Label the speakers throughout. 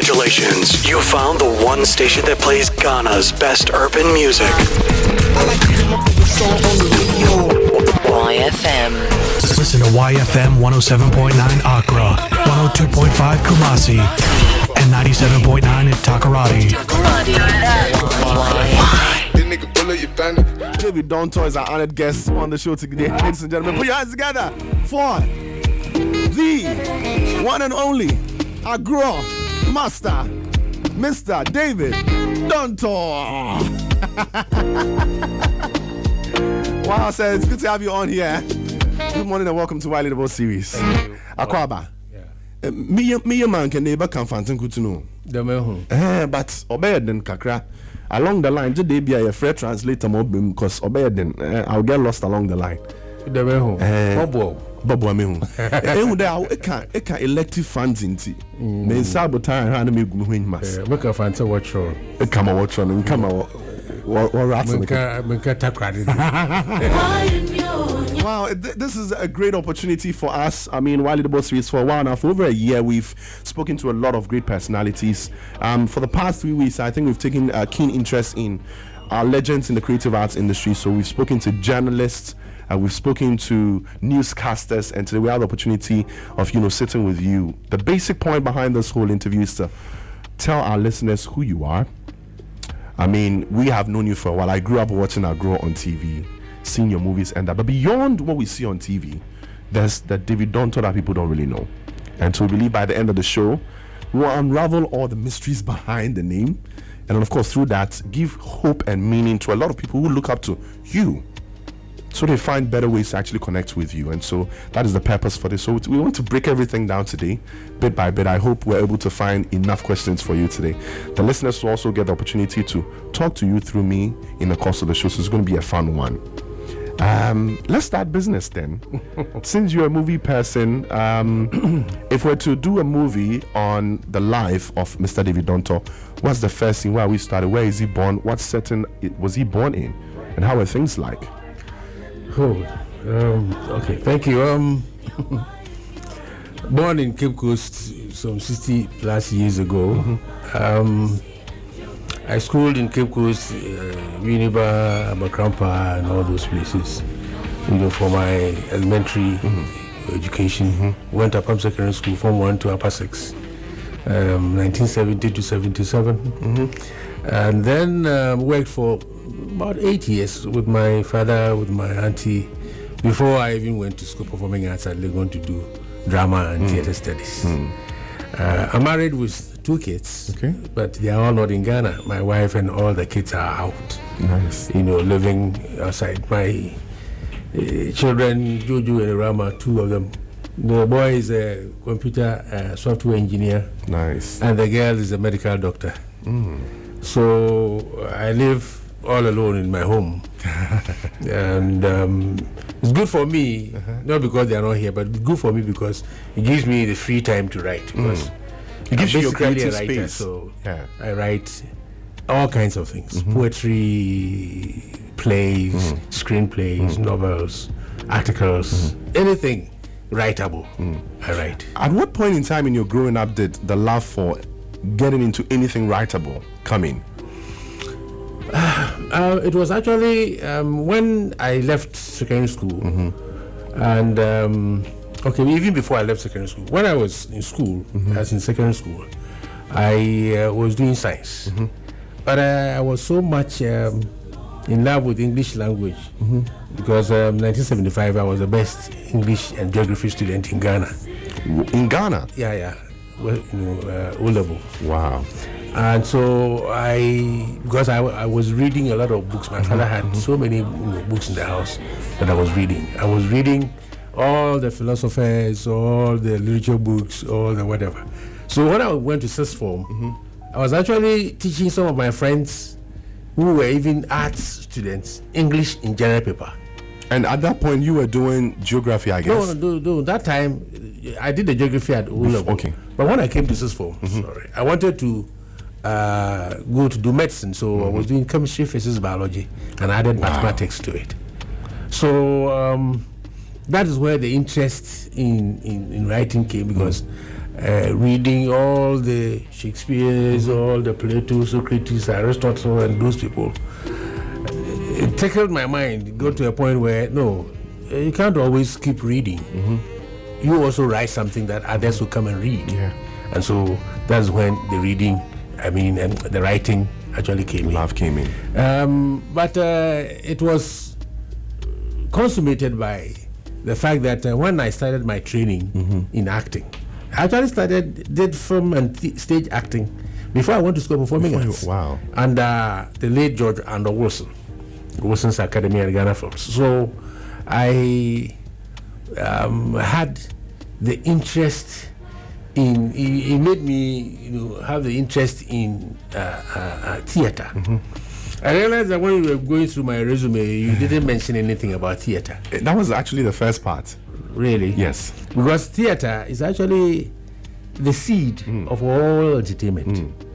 Speaker 1: Congratulations, you found the one station that plays Ghana's best urban music.
Speaker 2: I like to come up with a song on the radio.
Speaker 3: YFM.
Speaker 4: Listen to YFM 107.9 Accra, 102.5 Kumasi, and 97.9 in Takoradi.
Speaker 5: David Dontoh is our honored guest on the show today. Ladies and gentlemen, put your hands together for the one and only Agro Master, Mr. David Dontoh. Wow, sir, it's good to have you on here. Good morning and welcome to YLeaderboardseries. Akwaba. Me man can never come fancy good to know. But obey then kakra. Along the line, today be a fair translator more because obey then I'll get lost along the line. Bobo me hu. I can elective funds into. Me sabotage and me win mass.
Speaker 6: Make a fancy watch on.
Speaker 5: Come on, watch on and come on. Wow, this is a great opportunity for us. I mean, YLeaderboardseries for a while now, for over a year, we've spoken to a lot of great personalities. For the past 3 weeks, I think we've taken a keen interest in our legends in the creative arts industry. So we've spoken to journalists, we've spoken to newscasters, and today we have the opportunity of, sitting with you. The basic point behind this whole interview is to tell our listeners who you are. I mean, we have known you for a while. I grew up watching Agro on TV, seeing your movies and that. But beyond what we see on TV, there's the David Dontoh that people don't really know. And so we believe by the end of the show, we'll unravel all the mysteries behind the name. And then, of course, through that, give hope and meaning to a lot of people who look up to you, so they find better ways to actually connect with you. And so that is the purpose for this. So we want to break everything down today, bit by bit. I hope we're able to find enough questions for you today. The listeners will also get the opportunity to talk to you through me in the course of the show. So it's going to be a fun one. Let's start business then. Since you're a movie person, if we're to do a movie on the life of Mr. David Dontoh, what's the first thing? Where we started? Where is he born? What setting was he born in? And how are things like?
Speaker 6: Okay, thank you. Born in Cape Coast some 60 plus years ago. I schooled in Cape Coast, Winneba, Nkrumah, and all those places. For my elementary education. Went up secondary school from 1 to upper 6, 1970 to 77. And then worked for about 8 years with my father, with my auntie, before I even went to school performing arts. I'd gone to do drama and theater studies. I'm married with 2 kids, but they are all not in Ghana. My wife and all the kids are out.
Speaker 5: Nice.
Speaker 6: Living outside. My children, Jojo and Rama, 2 of them. The boy is a computer software engineer.
Speaker 5: Nice.
Speaker 6: And the girl is a medical doctor. So I live all alone in my home. And it's good for me, not because they are not here, but it's good for me because it gives me the free time to write. Because
Speaker 5: it gives you your creative
Speaker 6: writer,
Speaker 5: space.
Speaker 6: so I write all kinds of things: poetry, plays, screenplays, novels, articles, anything writable. I write.
Speaker 5: At what point in time in your growing up did the love for getting into anything writable come in?
Speaker 6: It was actually when I left secondary school, and even before I left secondary school, when I was in school, as in secondary school, I was doing science, but I was so much in love with English language because 1975 I was the best English and geography student in Ghana.
Speaker 5: In Ghana?
Speaker 6: Yeah. Well, O-level.
Speaker 5: Wow.
Speaker 6: And so because I was reading a lot of books. My father had so many books in the house that I was reading. I was reading all the philosophers, all the literature books, all the whatever. So when I went to sixth form, I was actually teaching some of my friends who were even arts students English in general paper.
Speaker 5: And at that point, you were doing geography, I guess?
Speaker 6: No. That time, I did the geography at O-level.
Speaker 5: Okay.
Speaker 6: But when I came to sixth form, I wanted to go to do medicine, so I was doing chemistry, physics, biology, and added mathematics to it. So that is where the interest in writing came, because reading all the Shakespeare's, all the Plato, Socrates, Aristotle, and those people. It tickled my mind. It got to a point where, no, you can't always keep reading. You also write something that others will come and read.
Speaker 5: Yeah.
Speaker 6: And so that's when the reading, and the writing actually came in.
Speaker 5: Love came in.
Speaker 6: But it was consummated by the fact that when I started my training in acting, I actually did film and stage acting before I went to school performing arts.
Speaker 5: Wow.
Speaker 6: And the late George Andor Wilson's Academy and Ghana Films. So I had the interest in, it made me have the interest in theater. I realized that when you were going through my resume, you didn't mention anything about theater.
Speaker 5: That was actually the first part.
Speaker 6: Really?
Speaker 5: Yes.
Speaker 6: Because theater is actually the seed of all entertainment.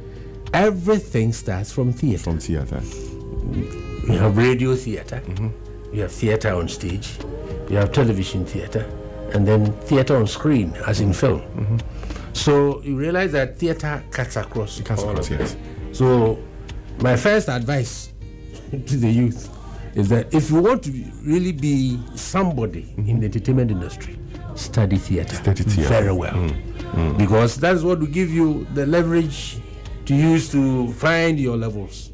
Speaker 6: Everything starts from theater.
Speaker 5: From theater.
Speaker 6: You have radio theater, you have theater on stage, you have television theater, and then theater on screen, as in film. So you realize that theater cuts across.
Speaker 5: Yes.
Speaker 6: So my first advice to the youth is that if you want to really be somebody in the entertainment industry, study theater. Very well. Because that's what will give you the leverage to use to find your levels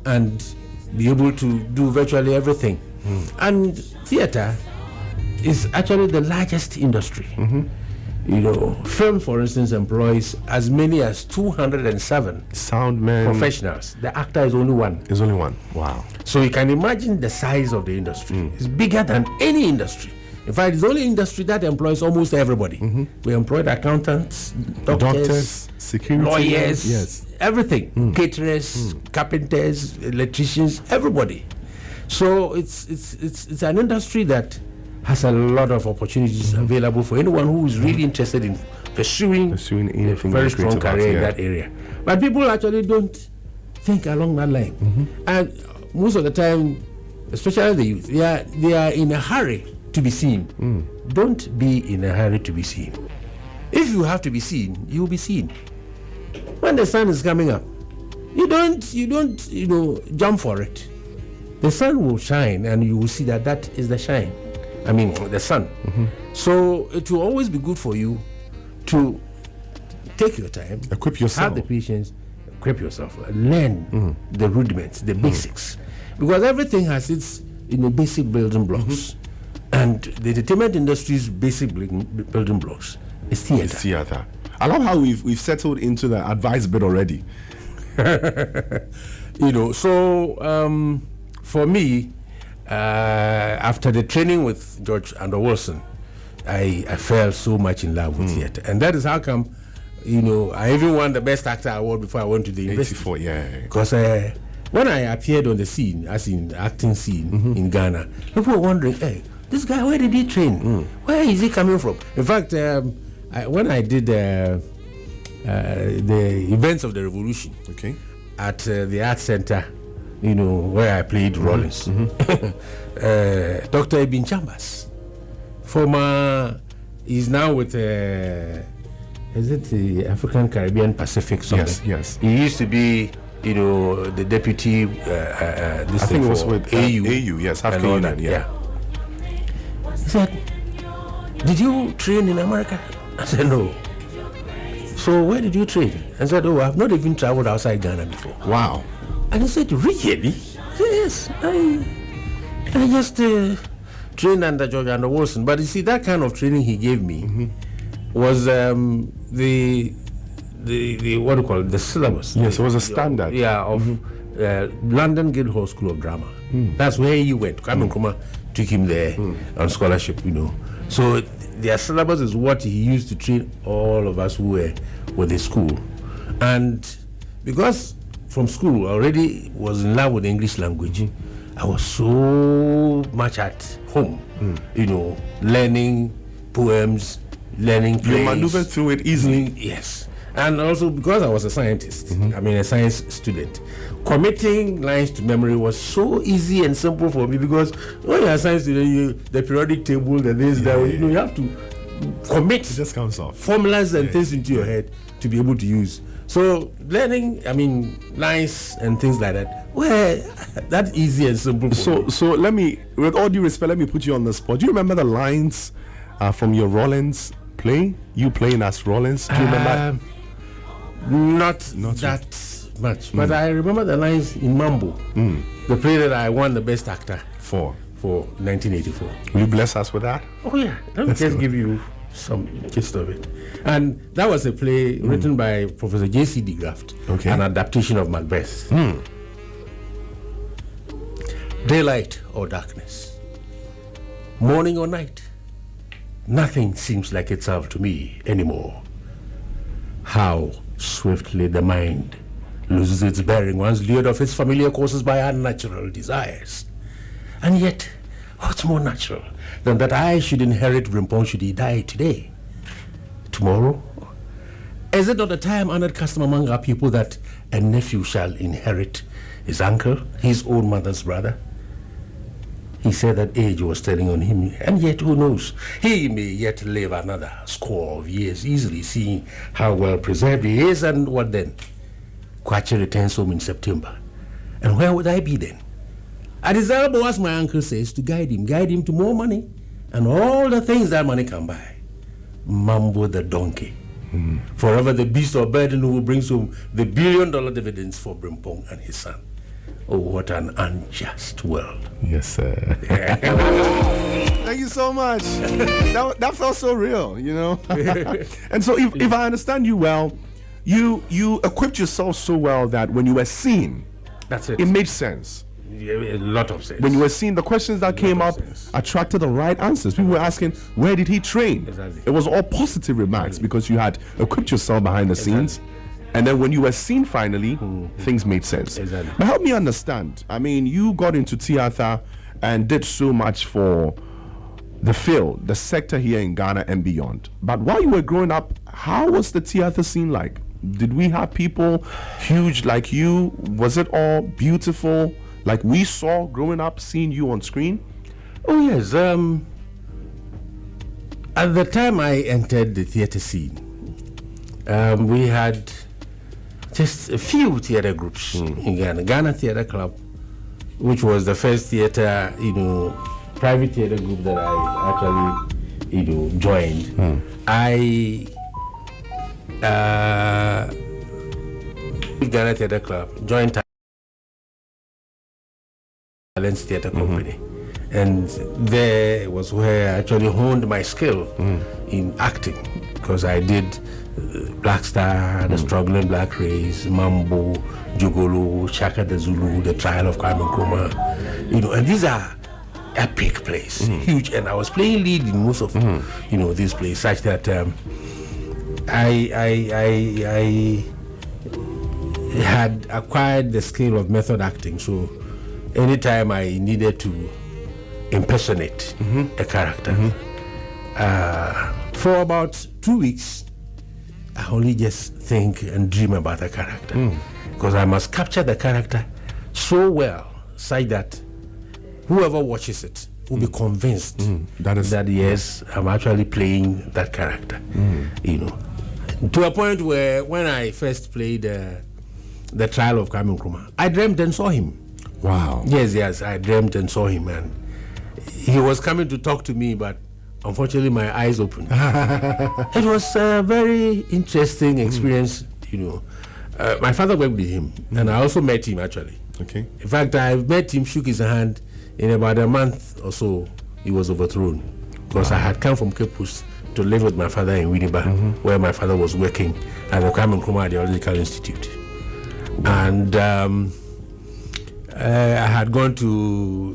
Speaker 6: and be able to do virtually everything. And theater is actually the largest industry. Film, for instance, employs as many as 207
Speaker 5: soundmen,
Speaker 6: professionals. The actor is only one.
Speaker 5: There's only one. Wow.
Speaker 6: So you can imagine the size of the industry. It's bigger than any industry. In fact, it's the only industry that employs almost everybody. We employed accountants, doctors,
Speaker 5: security,
Speaker 6: lawyers, everything, caterers, carpenters, electricians, everybody. So it's an industry that has a lot of opportunities available for anyone who is really interested in pursuing a very strong career in that area. But people actually don't think along that line. And most of the time, especially the youth, they are in a hurry to be seen. Don't be in a hurry to be seen. If you have to be seen, you will be seen. When the sun is coming up, you don't jump for it. The sun will shine and you will see that is the shine. The sun. So it will always be good for you to take your time,
Speaker 5: equip yourself,
Speaker 6: have the patience, equip yourself, learn the rudiments, the basics, because everything has its basic building blocks, and the entertainment industry's basic building blocks is theater.
Speaker 5: It's theater. I love how we've settled into the advice bit already.
Speaker 6: So for me, after the training with George Andor Wilson, I fell so much in love with theater, and that is how come, I even won the Best Actor award before I went to the university.
Speaker 5: 84, yeah.
Speaker 6: Because when I appeared on the scene, as in acting scene in Ghana, people were wondering, hey, this guy, where did he train? Where is he coming from? In fact, when I did the events of the revolution at the Art Center, where I played Rollins, Dr. Ibn Chambers, former, he's now with is it the African Caribbean Pacific something?
Speaker 5: Yes.
Speaker 6: He used to be, the deputy.
Speaker 5: I think it was with AU. Yes, African Union. Yeah.
Speaker 6: He said, "Did you train in America?" I said, "No." So where did you train? I said, "Oh, I've not even traveled outside Ghana before."
Speaker 5: Wow.
Speaker 6: And he said, "Really?" I said, "Yes, I just trained under George Andor Wilson." But you see, that kind of training he gave me was the what do you call it? The syllabus.
Speaker 5: Yes, it was a standard.
Speaker 6: Of London Guildhall School of Drama. That's where he went. Kwame Nkrumah took him there on scholarship. So their syllabus is what he used to train all of us who were with the school. And because from school I already was in love with the English language, I was so much at home, learning poems, learning plays.
Speaker 5: You maneuvered through it easily.
Speaker 6: Yes. And also because I was a scientist, a science student, committing lines to memory was so easy and simple for me, because when you're a science student, the periodic table, the this, that, you have to commit
Speaker 5: It just comes off.
Speaker 6: formulas and things into your head to be able to use. So learning, lines and things like that, well, that's easy and simple.
Speaker 5: So let me, with all due respect, let me put you on the spot. Do you remember the lines from your Rollins play? You playing as Rollins? Do you remember?
Speaker 6: Not that much, but I remember the lines in Mambo, the play that I won the best actor for 1984.
Speaker 5: Will you bless us with that?
Speaker 6: Oh yeah, let me just give you some gist of it. And that was a play written by Professor J.C. DeGraft, an adaptation of Macbeth. Daylight or darkness, morning or night, nothing seems like itself to me anymore. How swiftly the mind loses its bearing once lured off its familiar courses by unnatural desires. And yet, what's more natural than that I should inherit Rimpon should he die today? Tomorrow? Is it not a time-honored custom among our people that a nephew shall inherit his uncle, his own mother's brother? He said that age was telling on him, and yet who knows? He may yet live another score of years, easily seeing how well preserved he is, and what then? Kwache returns home in September. And where would I be then? I desirable, as my uncle says, to guide him to more money and all the things that money can buy. Mambo the donkey. Forever the beast or burden who brings home the $1 billion dividends for Brimpong and his son. Oh, what an unjust world.
Speaker 5: Yes, sir. Thank you so much. That felt so real, you know. And so if I understand you well, you equipped yourself so well that when you were seen,
Speaker 6: that's it.
Speaker 5: It made sense.
Speaker 6: Yeah, a lot of sense.
Speaker 5: When you were seeing the questions that came up attracted the right answers. People were asking, where did he train?
Speaker 6: Exactly.
Speaker 5: It was all positive remarks because you had equipped yourself behind the scenes. And then when you were seen finally, things made sense.
Speaker 6: Exactly.
Speaker 5: But help me understand. I mean, you got into theater and did so much for the field, the sector here in Ghana and beyond. But while you were growing up, how was the theater scene like? Did we have people huge like you? Was it all beautiful like we saw growing up, seeing you on screen?
Speaker 6: Oh yes. At the time I entered the theater scene, we had just a few theater groups in Ghana. Ghana Theater Club, which was the first theater, private theater group that I actually, joined. I Ghana Theater Club, joined Talents Theater Company, and there was where I actually honed my skill in acting, because I did Black Star, The Struggling Black Race, Mambo, Jugolo, Shaka the Zulu, The Trial of Kwame Nkrumah, and these are epic plays, huge, and I was playing lead in most of these plays, such that I had acquired the skill of method acting. So anytime I needed to impersonate a character, for about 2 weeks, I only just think and dream about the character, because I must capture the character so well, such that whoever watches it will be convinced that yes, I'm actually playing that character. To a point where when I first played the Trial of Kwame Nkrumah, I dreamt and saw him.
Speaker 5: Wow.
Speaker 6: Yes, I dreamt and saw him, and he was coming to talk to me, but unfortunately my eyes opened. It was a very interesting experience, My father worked with him, and I also met him actually.
Speaker 5: Okay.
Speaker 6: In fact, I met him, shook his hand. In about a month or so, he was overthrown, because I had come from Cape Coast to live with my father in Winneba, where my father was working at the Kwame Nkrumah Ideological Institute. And I had gone to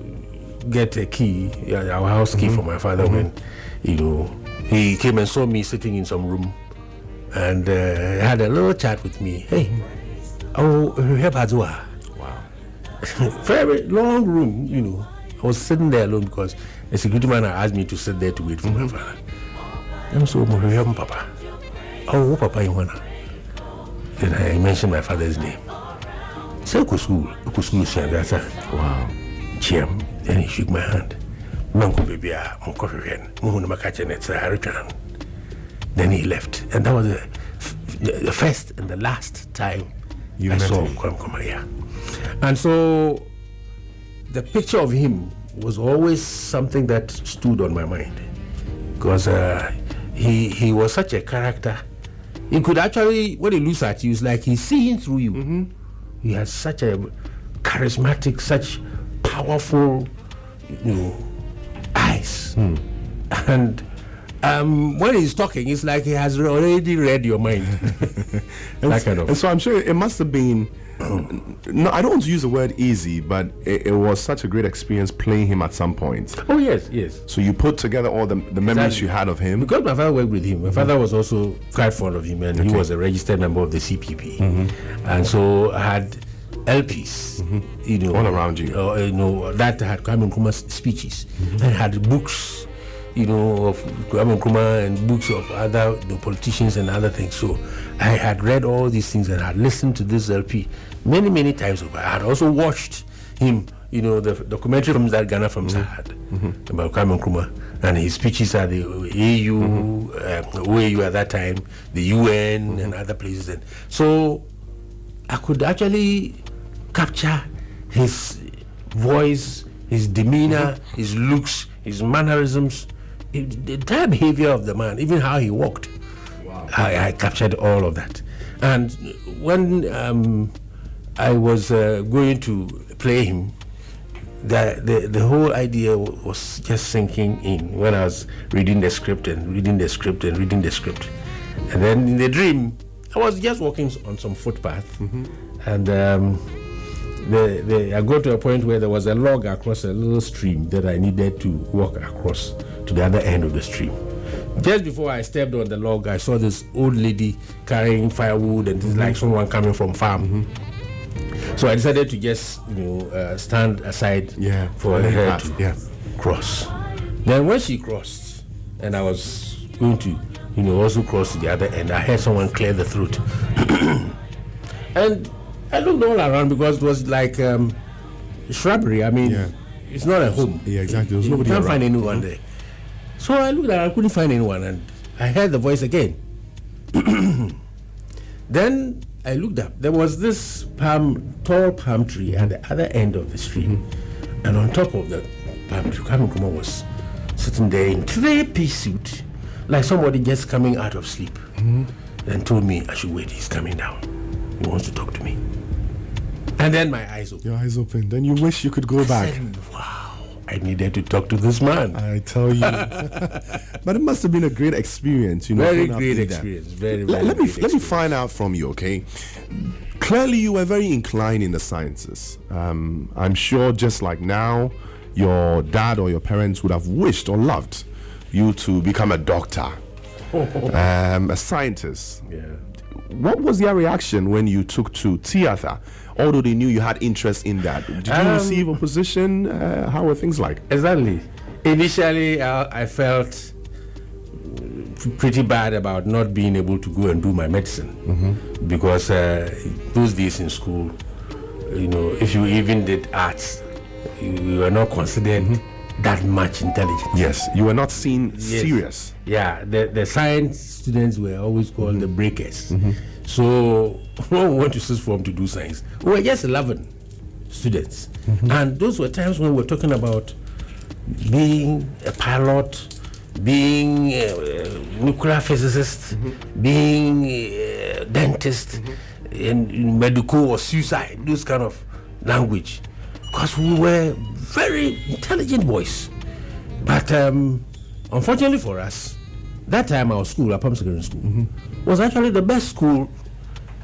Speaker 6: get a key, our house key for my father, when he came and saw me sitting in some room and had a little chat with me. Hey, wow. Very long room, I was sitting there alone because a security man had asked me to sit there to wait for my father. And so, Papa. Oh, Papa, you wanna? Then I mentioned my father's name. Say, wow. Jim. Then he shook my hand. Manko baby, Uncle Ren, Mohun Makachanet, Harikan. Then he left, and that was the first and the last time
Speaker 5: You
Speaker 6: I
Speaker 5: met
Speaker 6: saw
Speaker 5: him.
Speaker 6: Nkrumah. Yeah, and so the picture of him was always something that stood on my mind, because he was such a character. He could actually, when he looks at you, it's like he's seeing through you. He has such a charismatic, such powerful, eyes. And when he's talking, it's like he has already read your mind. That kind of.
Speaker 5: And so I'm sure it must have been. No, I don't want to use the word easy, but it was such a great experience playing him at some point.
Speaker 6: Oh yes, yes.
Speaker 5: So you put together all the memories
Speaker 6: Exactly.
Speaker 5: you had of him.
Speaker 6: Because my father worked with him. My father was also quite fond of him, and he was a registered member of the CPP. And so I had LPs,
Speaker 5: All around you.
Speaker 6: that had Kwame Nkrumah's speeches, and had books, of Kwame Nkrumah, and books of other politicians and other things. So I had read all these things and had listened to this LP many, many times over. I had also watched him, the documentary from that Ghana films I had about Kwame Nkrumah and his speeches at the AU, OAU at that time, the UN and other places. And so I could actually capture his voice, his demeanor, his looks, his mannerisms, the entire behavior of the man, even how he walked. Wow. I captured all of that. And when I was going to play him, the whole idea was just sinking in when I was reading the script and reading the script and reading the script. And then in the dream, I was just walking on some footpath, and I got to a point where there was a log across a little stream that I needed to walk across to the other end of the stream. Just before I stepped on the log, I saw this old lady carrying firewood, and it's like someone coming from farm. So I decided to just, stand aside for her to cross. Then when she crossed, and I was going to, also cross to the other end, I heard someone clear the throat. And I looked all around because it was like shrubbery. I mean, it's not a home.
Speaker 5: Yeah, exactly. There was nobody
Speaker 6: You can't
Speaker 5: around.
Speaker 6: find anyone there. So I looked around, I couldn't find anyone, and I heard the voice again. Then I looked up. There was this tall palm tree at the other end of the stream. And on top of the palm tree, Kwame Nkrumah was sitting there in 3-piece suit, like somebody just coming out of sleep. Then told me I should wait, he's coming down. He wants to talk to me. And then my eyes opened.
Speaker 5: Your eyes open. Then you wish you could go back.
Speaker 6: I said, wow, I needed to talk to this man.
Speaker 5: I tell you. But it must have been a great experience,
Speaker 6: Very
Speaker 5: growing up
Speaker 6: great
Speaker 5: in that.
Speaker 6: experience. Very,
Speaker 5: Let
Speaker 6: very
Speaker 5: me
Speaker 6: great
Speaker 5: let me find out from you, okay? Clearly, you were very inclined in the sciences. I'm sure, just like now, your dad or your parents would have wished or loved you to become a doctor, a scientist.
Speaker 6: Yeah.
Speaker 5: What was their reaction when you took to theater? Although they knew you had interest in that, did you receive opposition? How were things like?
Speaker 6: Exactly. Initially, I felt pretty bad about not being able to go and do my medicine, because those days in school, if you even did arts, you were not considered that much intelligent.
Speaker 5: Yes, you were not seen serious.
Speaker 6: Yeah, the science students were always called the breakers. So when we went to sixth form to do science, we were just 11 students. And those were times when we were talking about being a pilot, being a nuclear physicist, being a dentist, in medical or suicide, those kind of language. Because we were very intelligent boys. But unfortunately for us, that time our school, Apam Secondary School, was actually the best school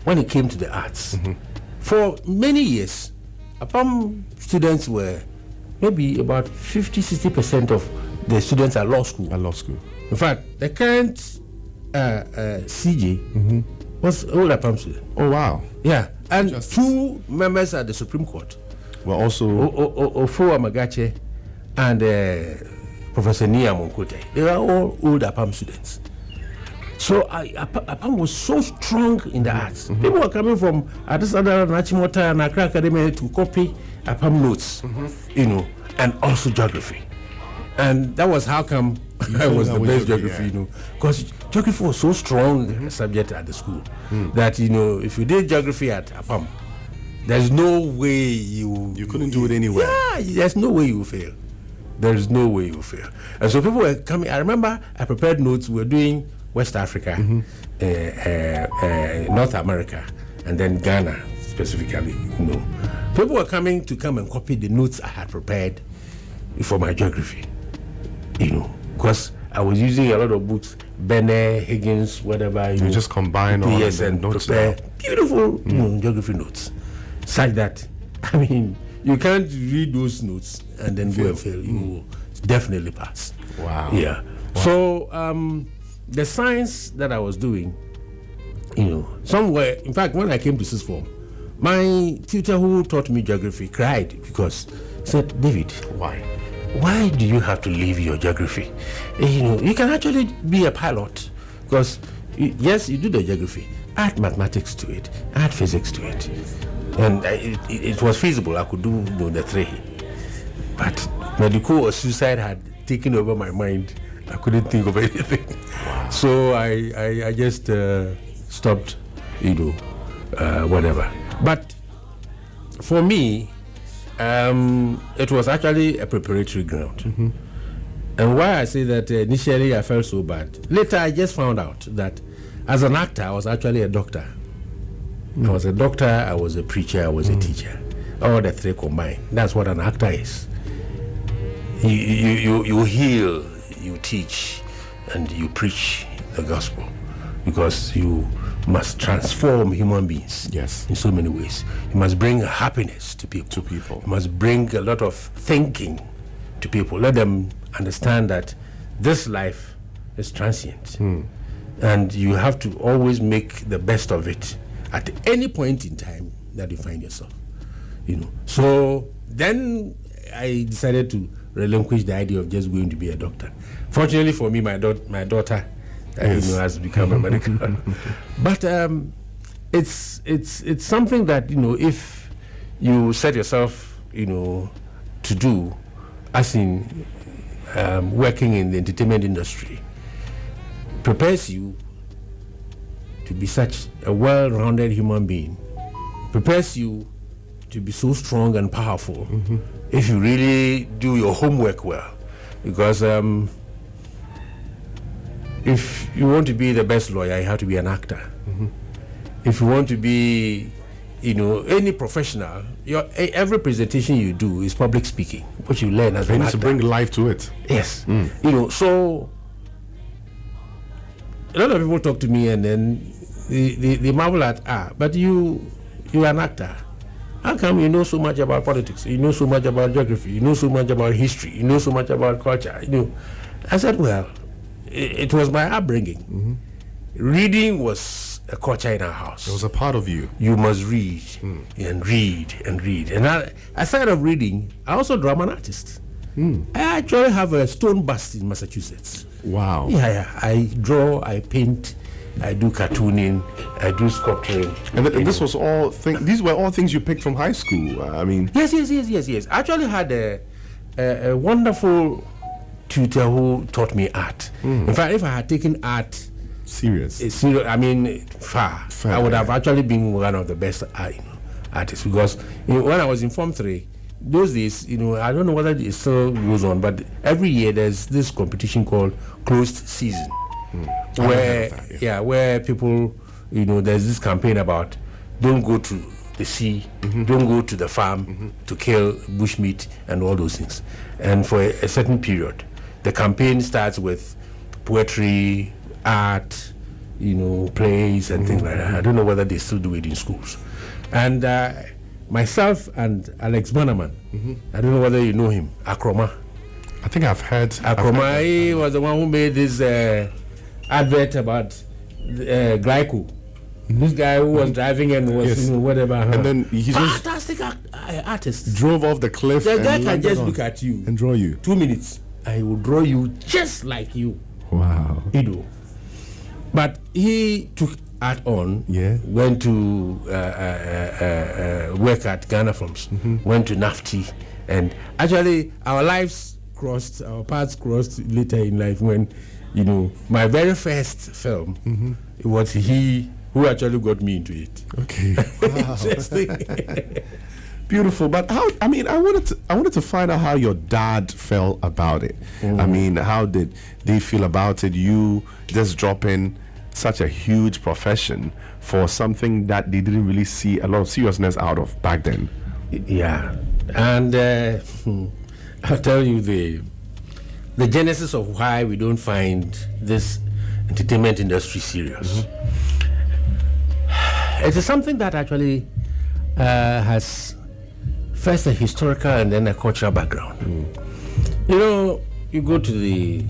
Speaker 6: when it came to the arts. For many years, Apam students were maybe about 50-60% of the students at law school.
Speaker 5: At law school.
Speaker 6: In fact, the current CJ was old Apam student.
Speaker 5: Oh wow.
Speaker 6: Yeah, and two members at the Supreme Court.
Speaker 5: Well, also
Speaker 6: Ofo Amagache and Professor Nia Monkote. They were all old Apam students. So Apam was so strong in the arts. People were coming from Addis Ababa, Nachimota, and Accra Academy to copy Apam notes, and also geography. And that was how come I was the best geography,
Speaker 5: yeah.
Speaker 6: you know, because geography was so strong a subject at the school that, you know, if you did geography at APAM, there's no way you
Speaker 5: couldn't do it anywhere.
Speaker 6: Yeah, there's no way you fail. There's no way you fail. And so people were coming. I remember I prepared notes. We were doing West Africa, North America, and then Ghana specifically. You know, people were coming to come and copy the notes I had prepared for my geography. You know, because I was using a lot of books, Bene, Higgins, whatever.
Speaker 5: You just combine all
Speaker 6: yes, and
Speaker 5: notes
Speaker 6: prepare beautiful geography notes, such that I mean you can't read those notes and then go and fail. You will definitely pass.
Speaker 5: Wow.
Speaker 6: Yeah. Wow. So the science that I was doing, you know, somewhere. In fact, when I came to sixth form, my tutor who taught me geography cried because he said, "David, why do you have to leave your geography? You know, you can actually be a pilot because yes, you do the geography, add mathematics to it, add physics to it, and it was feasible. I could do, you know, the three, but medical or suicide had taken over my mind. I couldn't think of anything, so I just stopped, you know, whatever. But for me, it was actually a preparatory ground. And why I say that initially I felt so bad. Later I just found out that as an actor I was actually a doctor. I was a doctor, I was a preacher, I was a teacher. All the three combined. That's what an actor is. You heal, you teach, and you preach the gospel because you must transform human beings.
Speaker 5: Yes.
Speaker 6: In so many ways. You must bring happiness to people. You must bring a lot of thinking to people. Let them understand that this life is transient. And you have to always make the best of it at any point in time that you find yourself. You know. So then I decided to relinquish the idea of just going to be a doctor. Fortunately for me, my daughter you know, has become a medical. But it's something that, you know, if you set yourself, you know, to do, as in working in the entertainment industry, prepares you to be such a well-rounded human being, prepares you to be so strong and powerful if you really do your homework well. Because if you want to be the best lawyer, you have to be an actor. If you want to be, you know, any professional, every presentation you do is public speaking, which you learn as an actor.
Speaker 5: To bring life to it.
Speaker 6: Yes. You know, so a lot of people talk to me and then they marvel at, but you're an actor. How come you know so much about politics? You know so much about geography. You know so much about history. You know so much about culture. You know, I said, well, it was my upbringing. Reading was a culture in our house.
Speaker 5: It was a part of you.
Speaker 6: You must read and read and read. And aside of reading, I also draw. I'm an artist. I actually have a stone bust in Massachusetts.
Speaker 5: Wow.
Speaker 6: Yeah. I draw, I paint, I do cartooning, I do sculpturing.
Speaker 5: And this was all these were all things you picked from high school. I mean.
Speaker 6: Yes. I actually had a wonderful tutor who taught me art. In fact, if I had taken art
Speaker 5: serious,
Speaker 6: I mean, far I would have actually been one of the best artists, because, you know, when I was in Form 3, those days, you know, I don't know whether it still goes on, but every year there's this competition called closed season, where people, you know, there's this campaign about don't go to the sea, don't go to the farm to kill bushmeat and all those things. And for a certain period, the campaign starts with poetry, art, you know, plays and things like that. I don't know whether they still do it in schools. And myself and Alex Bannerman, I don't know whether you know him, Nkrumah.
Speaker 5: I think I've heard.
Speaker 6: Nkrumah, he was the one who made this advert about Glyco. This guy who was driving and was, you know, whatever.
Speaker 5: And then he's
Speaker 6: fantastic artist.
Speaker 5: Drove off the cliff.
Speaker 6: The guy can just look at you
Speaker 5: and draw you.
Speaker 6: 2 minutes. I will draw you just like you.
Speaker 5: Wow.
Speaker 6: You know. But he took art on. Went to work at Ghana Films. Went to NAFTI, and actually our lives our paths crossed later in life when, my very first film, it was he who actually got me into it.
Speaker 5: Okay.
Speaker 6: Interesting.
Speaker 5: Beautiful. But how? I mean, I wanted to find out how your dad felt about it. I mean, how did they feel about it? You just dropping such a huge profession for something that they didn't really see a lot of seriousness out of back then.
Speaker 6: Yeah, and I'll tell you the genesis of why we don't find this entertainment industry serious. It is something that actually has first a historical and then a cultural background. You go to the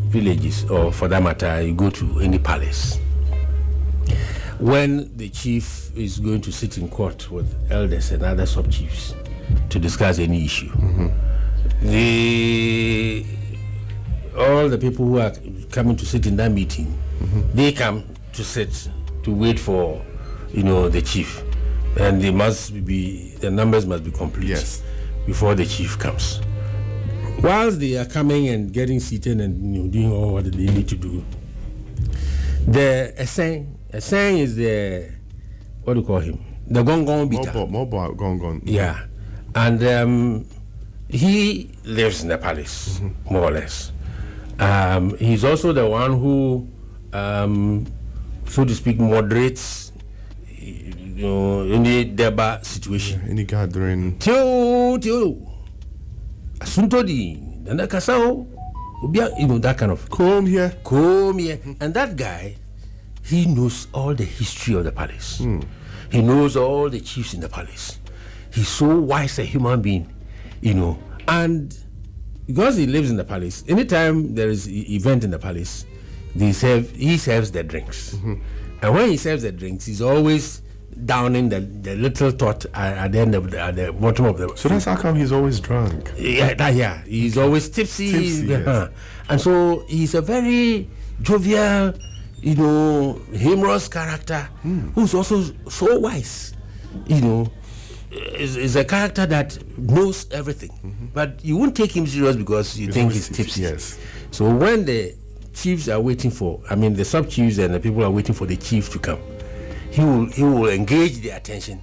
Speaker 6: villages, or for that matter, you go to any palace. When the chief is going to sit in court with elders and other sub-chiefs to discuss any issue, all the people who are coming to sit in that meeting, they come to sit to wait for, the chief. And the numbers must be complete before the chief comes. Whilst they are coming and getting seated and doing all what they need to do, a saying is the, what do you call him? The gong beater.
Speaker 5: Mobile gong.
Speaker 6: Yeah, and he lives in the palace, more or less. He's also the one who, so to speak, moderates any deba situation,
Speaker 5: any gathering.
Speaker 6: Tio, Asuntodi, Nanakasao, that kind of
Speaker 5: come here.
Speaker 6: And that guy, he knows all the history of the palace. He knows all the chiefs in the palace. He's so wise a human being, and because he lives in the palace, anytime there is event in the palace, he serves the drinks. And when he serves the drinks, he's always downing the little tot at the end of at the bottom of the.
Speaker 5: So that's how come he's always drunk.
Speaker 6: Yeah, he's always tipsy.
Speaker 5: Yes.
Speaker 6: And so he's a very jovial, humorous character who's also so wise. Is a character that knows everything, but you won't take him serious because you think he's tipsy.
Speaker 5: Yes.
Speaker 6: So when the chiefs are waiting the sub-chiefs and the people are waiting for the chief to come, he will engage their attention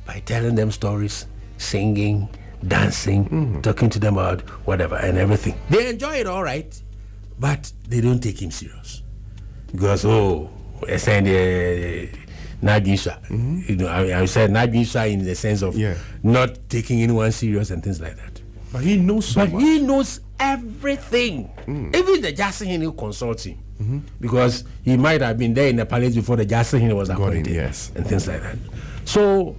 Speaker 6: by telling them stories, singing, dancing, talking to them about whatever and everything. They enjoy it all right, but they don't take him serious because I said I said Najisa in the sense of not taking anyone serious and things like that.
Speaker 5: But he knows so much.
Speaker 6: He knows everything. Even the Jackson who consults him. Because he might have been there in the palace before the Jackson was appointed. And things like that. So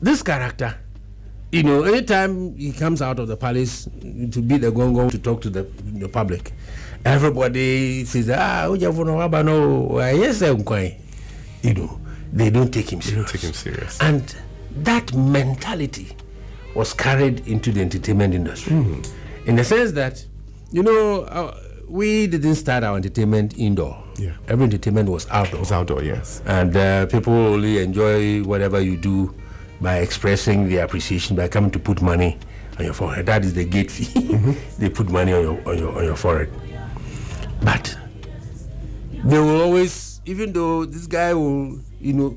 Speaker 6: this character, anytime he comes out of the palace to be the gongo to talk to the public, everybody says, they don't take him serious. And that mentality was carried into the entertainment industry. In the sense that, we didn't start our entertainment indoor. Every entertainment was outdoor.
Speaker 5: It was outdoor, yes.
Speaker 6: And people only enjoy whatever you do by expressing their appreciation by coming to put money on your forehead. That is the gate fee. They put money on your forehead. But they will always, even though this guy will,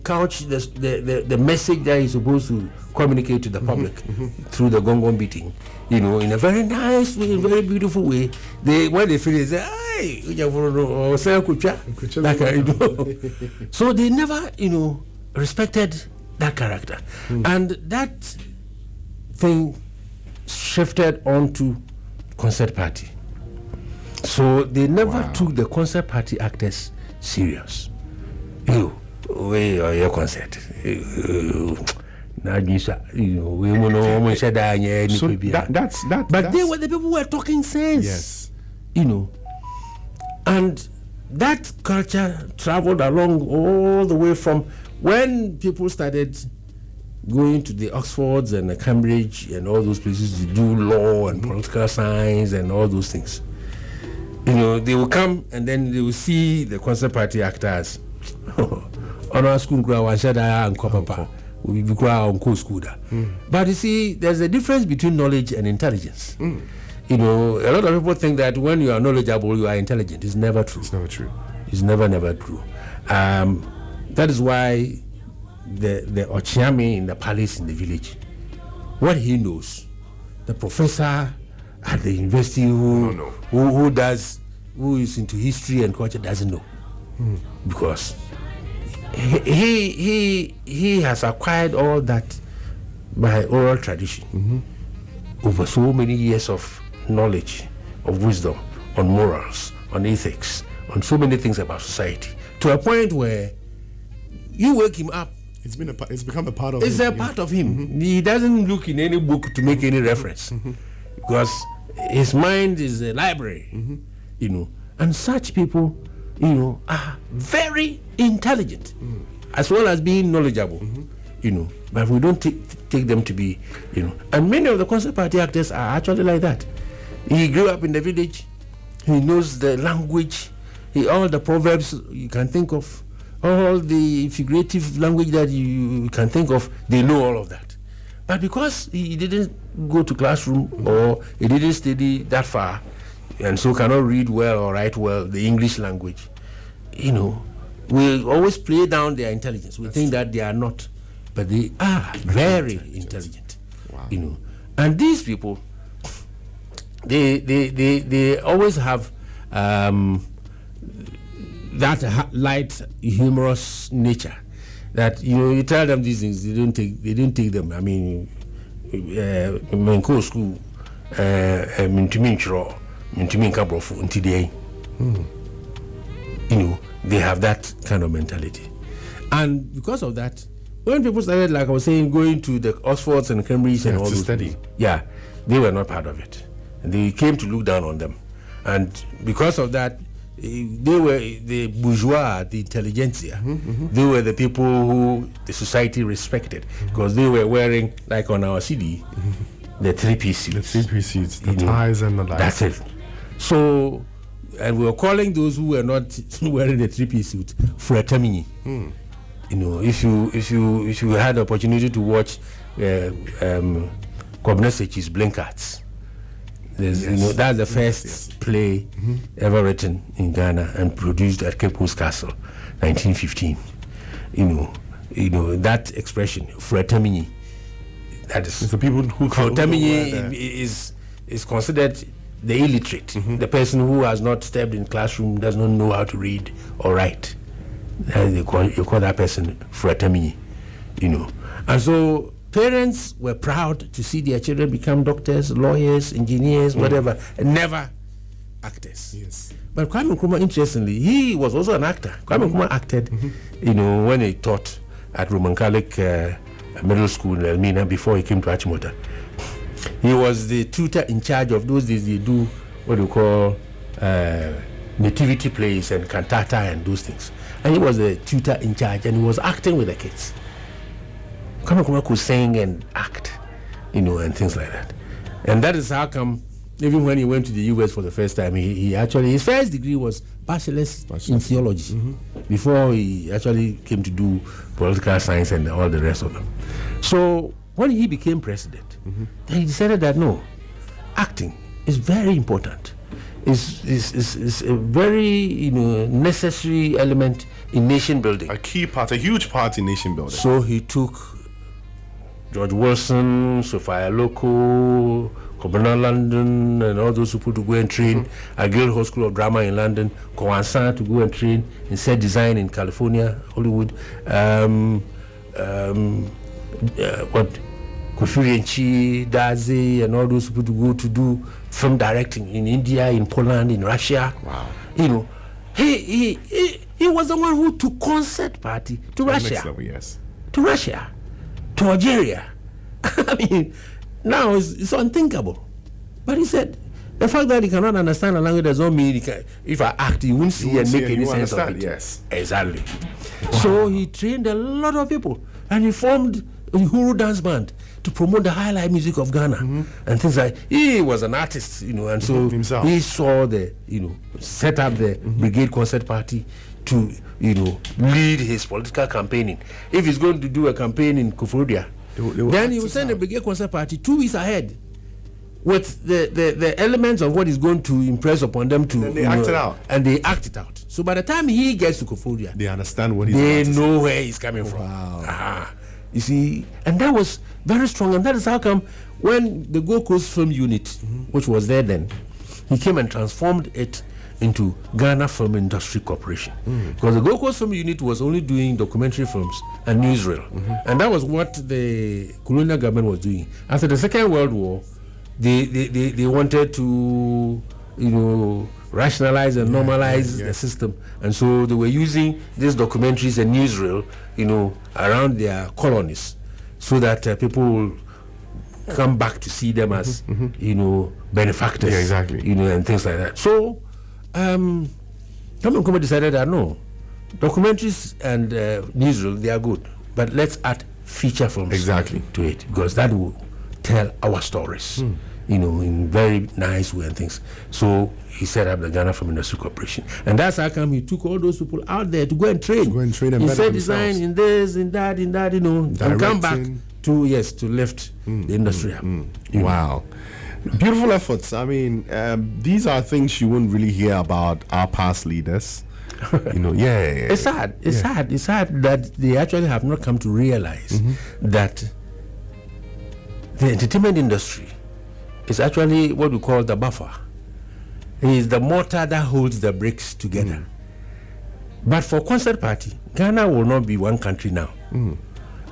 Speaker 6: couch the message that he's supposed to communicate to the public through the gong beating, in a very nice way, very beautiful way. When they feel it, they say, "Hey, so they never, respected that character, and that thing shifted onto concert party. So they never took the concert party actors serious. We are your concert. But they were the people who were talking sense.
Speaker 5: Yes.
Speaker 6: And that culture traveled along all the way from when people started going to the Oxfords and the Cambridge and all those places to do law and political science and all those things. They will come and then they will see the concert party actors. But you see, there's a difference between knowledge and intelligence. You know, a lot of people think that when you are knowledgeable, you are intelligent. It's never true.
Speaker 5: It's never true.
Speaker 6: It's never true. That is why the Ochiame in the palace in the village, what he knows, the professor at the university who is into history and culture doesn't know, because he has acquired all that by oral tradition over so many years of knowledge, of wisdom, on morals, on ethics, on so many things about society, to a point where you wake him up.
Speaker 5: It's become a part of
Speaker 6: It's
Speaker 5: him.
Speaker 6: a part of him. He doesn't look in any book to make any reference, because his mind is a library, you know. And such people, you know, are very intelligent, as well as being knowledgeable, you know. But we don't take them to be, you know. And many of the Concert Party actors are actually like that. He grew up in the village. He knows the language, all the proverbs you can think of, all the figurative language that you can think of. They know all of that. But because he didn't go to classroom or he didn't study that far, and so cannot read well or write well the English language, you know, we always play down their intelligence. We think that they are not, but they are very intelligent.
Speaker 5: Wow.
Speaker 6: You know, and these people, they always have that light, humorous nature. That, you know, you tell them these things, they don't take them. I mean, Menko school, you know, they have that kind of mentality. And because of that, when people started, like I was saying, going to the Oxfords and Cambridge and all
Speaker 5: to
Speaker 6: those
Speaker 5: study,
Speaker 6: things, yeah, they were not part of it. And they came to look down on them. And because of that, they were the bourgeois, the intelligentsia. They were the people who the society respected, because they were wearing, like on our CD, the three-piece suits.
Speaker 5: The three-piece suits, the ties and the lights.
Speaker 6: That's it. So, and we were calling those who were not wearing the three-piece suit Fretamini. You know, if you had the opportunity to watch Kwame Sechi's Blinkards, you know, that's the first play ever written in Ghana and produced at Cape Coast Castle, 1915. You know that expression, Fretamini. That is,
Speaker 5: it's the people who
Speaker 6: Fretamini is considered the illiterate, the person who has not stepped in classroom, does not know how to read or write. You call that person Fretamini. You know, and so parents were proud to see their children become doctors, lawyers, engineers, whatever, and never actors.
Speaker 5: Yes.
Speaker 6: But Kwame Nkrumah, interestingly, he was also an actor. Kwame Nkrumah acted, you know, when he taught at Roman Catholic Middle School in Elmina before he came to Achimota. He was the tutor in charge of those days. They do what we call nativity plays and cantata and those things. And he was the tutor in charge, and he was acting with the kids. Kwame Nkrumah could sing and act, you know, and things like that. And that is how come, even when he went to the US for the first time, he actually, his first degree was bachelor's in theology, before he actually came to do political science and all the rest of them. So when he became president, then he decided that no, acting is very important. Is a very, you know, necessary element in nation building.
Speaker 5: A key part, a huge part in nation building.
Speaker 6: So he took George Wilson, Sophia Loco, Cobana London, and all those people to go and train at Guildhall School of Drama in London, Kowansan to go and train in set design in California, Hollywood, Kofurienchi, Daze, and all those people to go to do film directing in India, in Poland, in Russia.
Speaker 5: Wow.
Speaker 6: You know, he was the one who took Concert Party to Russia.
Speaker 5: Next level, yes.
Speaker 6: To Russia, to Algeria. I mean, now it's unthinkable. But he said, the fact that he cannot understand a language does not mean he can, if I act, he won't see and make any sense of it.
Speaker 5: Yes.
Speaker 6: Exactly. Wow. So he trained a lot of people, and he formed a Huru dance band to promote the highlight music of Ghana and things like. He was an artist, you know, and so
Speaker 5: himself.
Speaker 6: He saw the, you know, set up the Brigade Concert Party to, you know, lead his political campaigning. If he's going to do a campaign in Koforidua, then he will send the Brigade Concert Party 2 weeks ahead with the elements of what is going to impress upon them to.
Speaker 5: And they act it out.
Speaker 6: And they act it out. So by the time he gets to Koforia,
Speaker 5: They understand what he's
Speaker 6: they
Speaker 5: about to
Speaker 6: know where he's coming from. You see, and that was very strong, and that is how come when the Gold Coast Film Unit, which was there then, he came and transformed it into Ghana Film Industry Corporation, because the Gold Coast Film Unit was only doing documentary films and newsreel, and that was what the colonial government was doing. After the Second World War, they wanted to, rationalize and normalize the system, and so they were using these documentaries and newsreel, around their colonies, so that people will come back to see them as, benefactors, and things like that. So, Nkrumah decided that no, documentaries and newsreel, they are good, but let's add feature films to it, because that will tell our stories, in very nice way and things. So he set up the Ghana Film Industry Corporation, and that's how come he took all those people out there to go and train.
Speaker 5: Them.
Speaker 6: He said design in this, in that, and come back to lift the industry up.
Speaker 5: Wow. Beautiful efforts. I mean, these are things you wouldn't really hear about our past leaders. It's sad. It's sad. It's sad that they actually have not come to realize that the entertainment industry is actually what we call the buffer. It is the mortar that holds the bricks together. But for Concert Party, Ghana will not be one country now.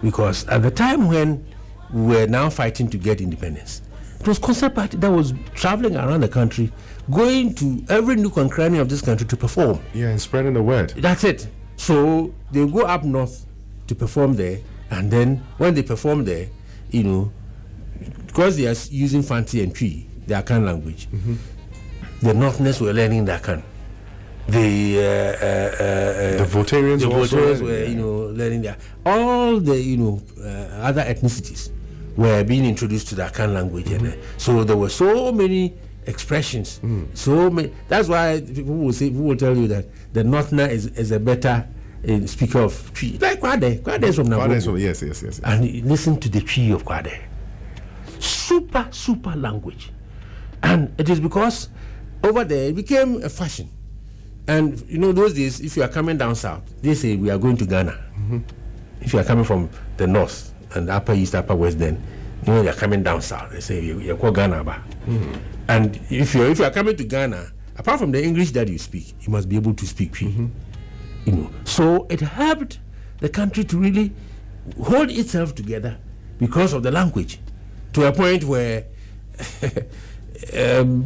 Speaker 5: Because at the time when we were now fighting to get independence, it was Concert Party that was traveling around the country, going to every nook and cranny of this country to perform. Yeah, and spreading the word.
Speaker 6: That's it. So they go up north to perform there, and then when they perform there, because they are using Fanti and Twi, the Akan language, the Northerners were learning the Akan. The
Speaker 5: Voltarians
Speaker 6: were learning that. All the other ethnicities were being introduced to the Akan language, and so there were so many expressions. So many. That's why people will tell you that the Northerner is a better speaker of Twi, like Kwade. Kwade is from Namibia.
Speaker 5: Yes.
Speaker 6: And listen to the Twi of Kwade. Super language, and it is because over there it became a fashion. And those days, if you are coming down south, they say we are going to Ghana. If you are coming from the north and upper east, upper west, then you are coming down south. They say you're called Ghana. And if you are coming to Ghana, apart from the English that you speak, you must be able to speak Twi. So it helped the country to really hold itself together because of the language, to a point where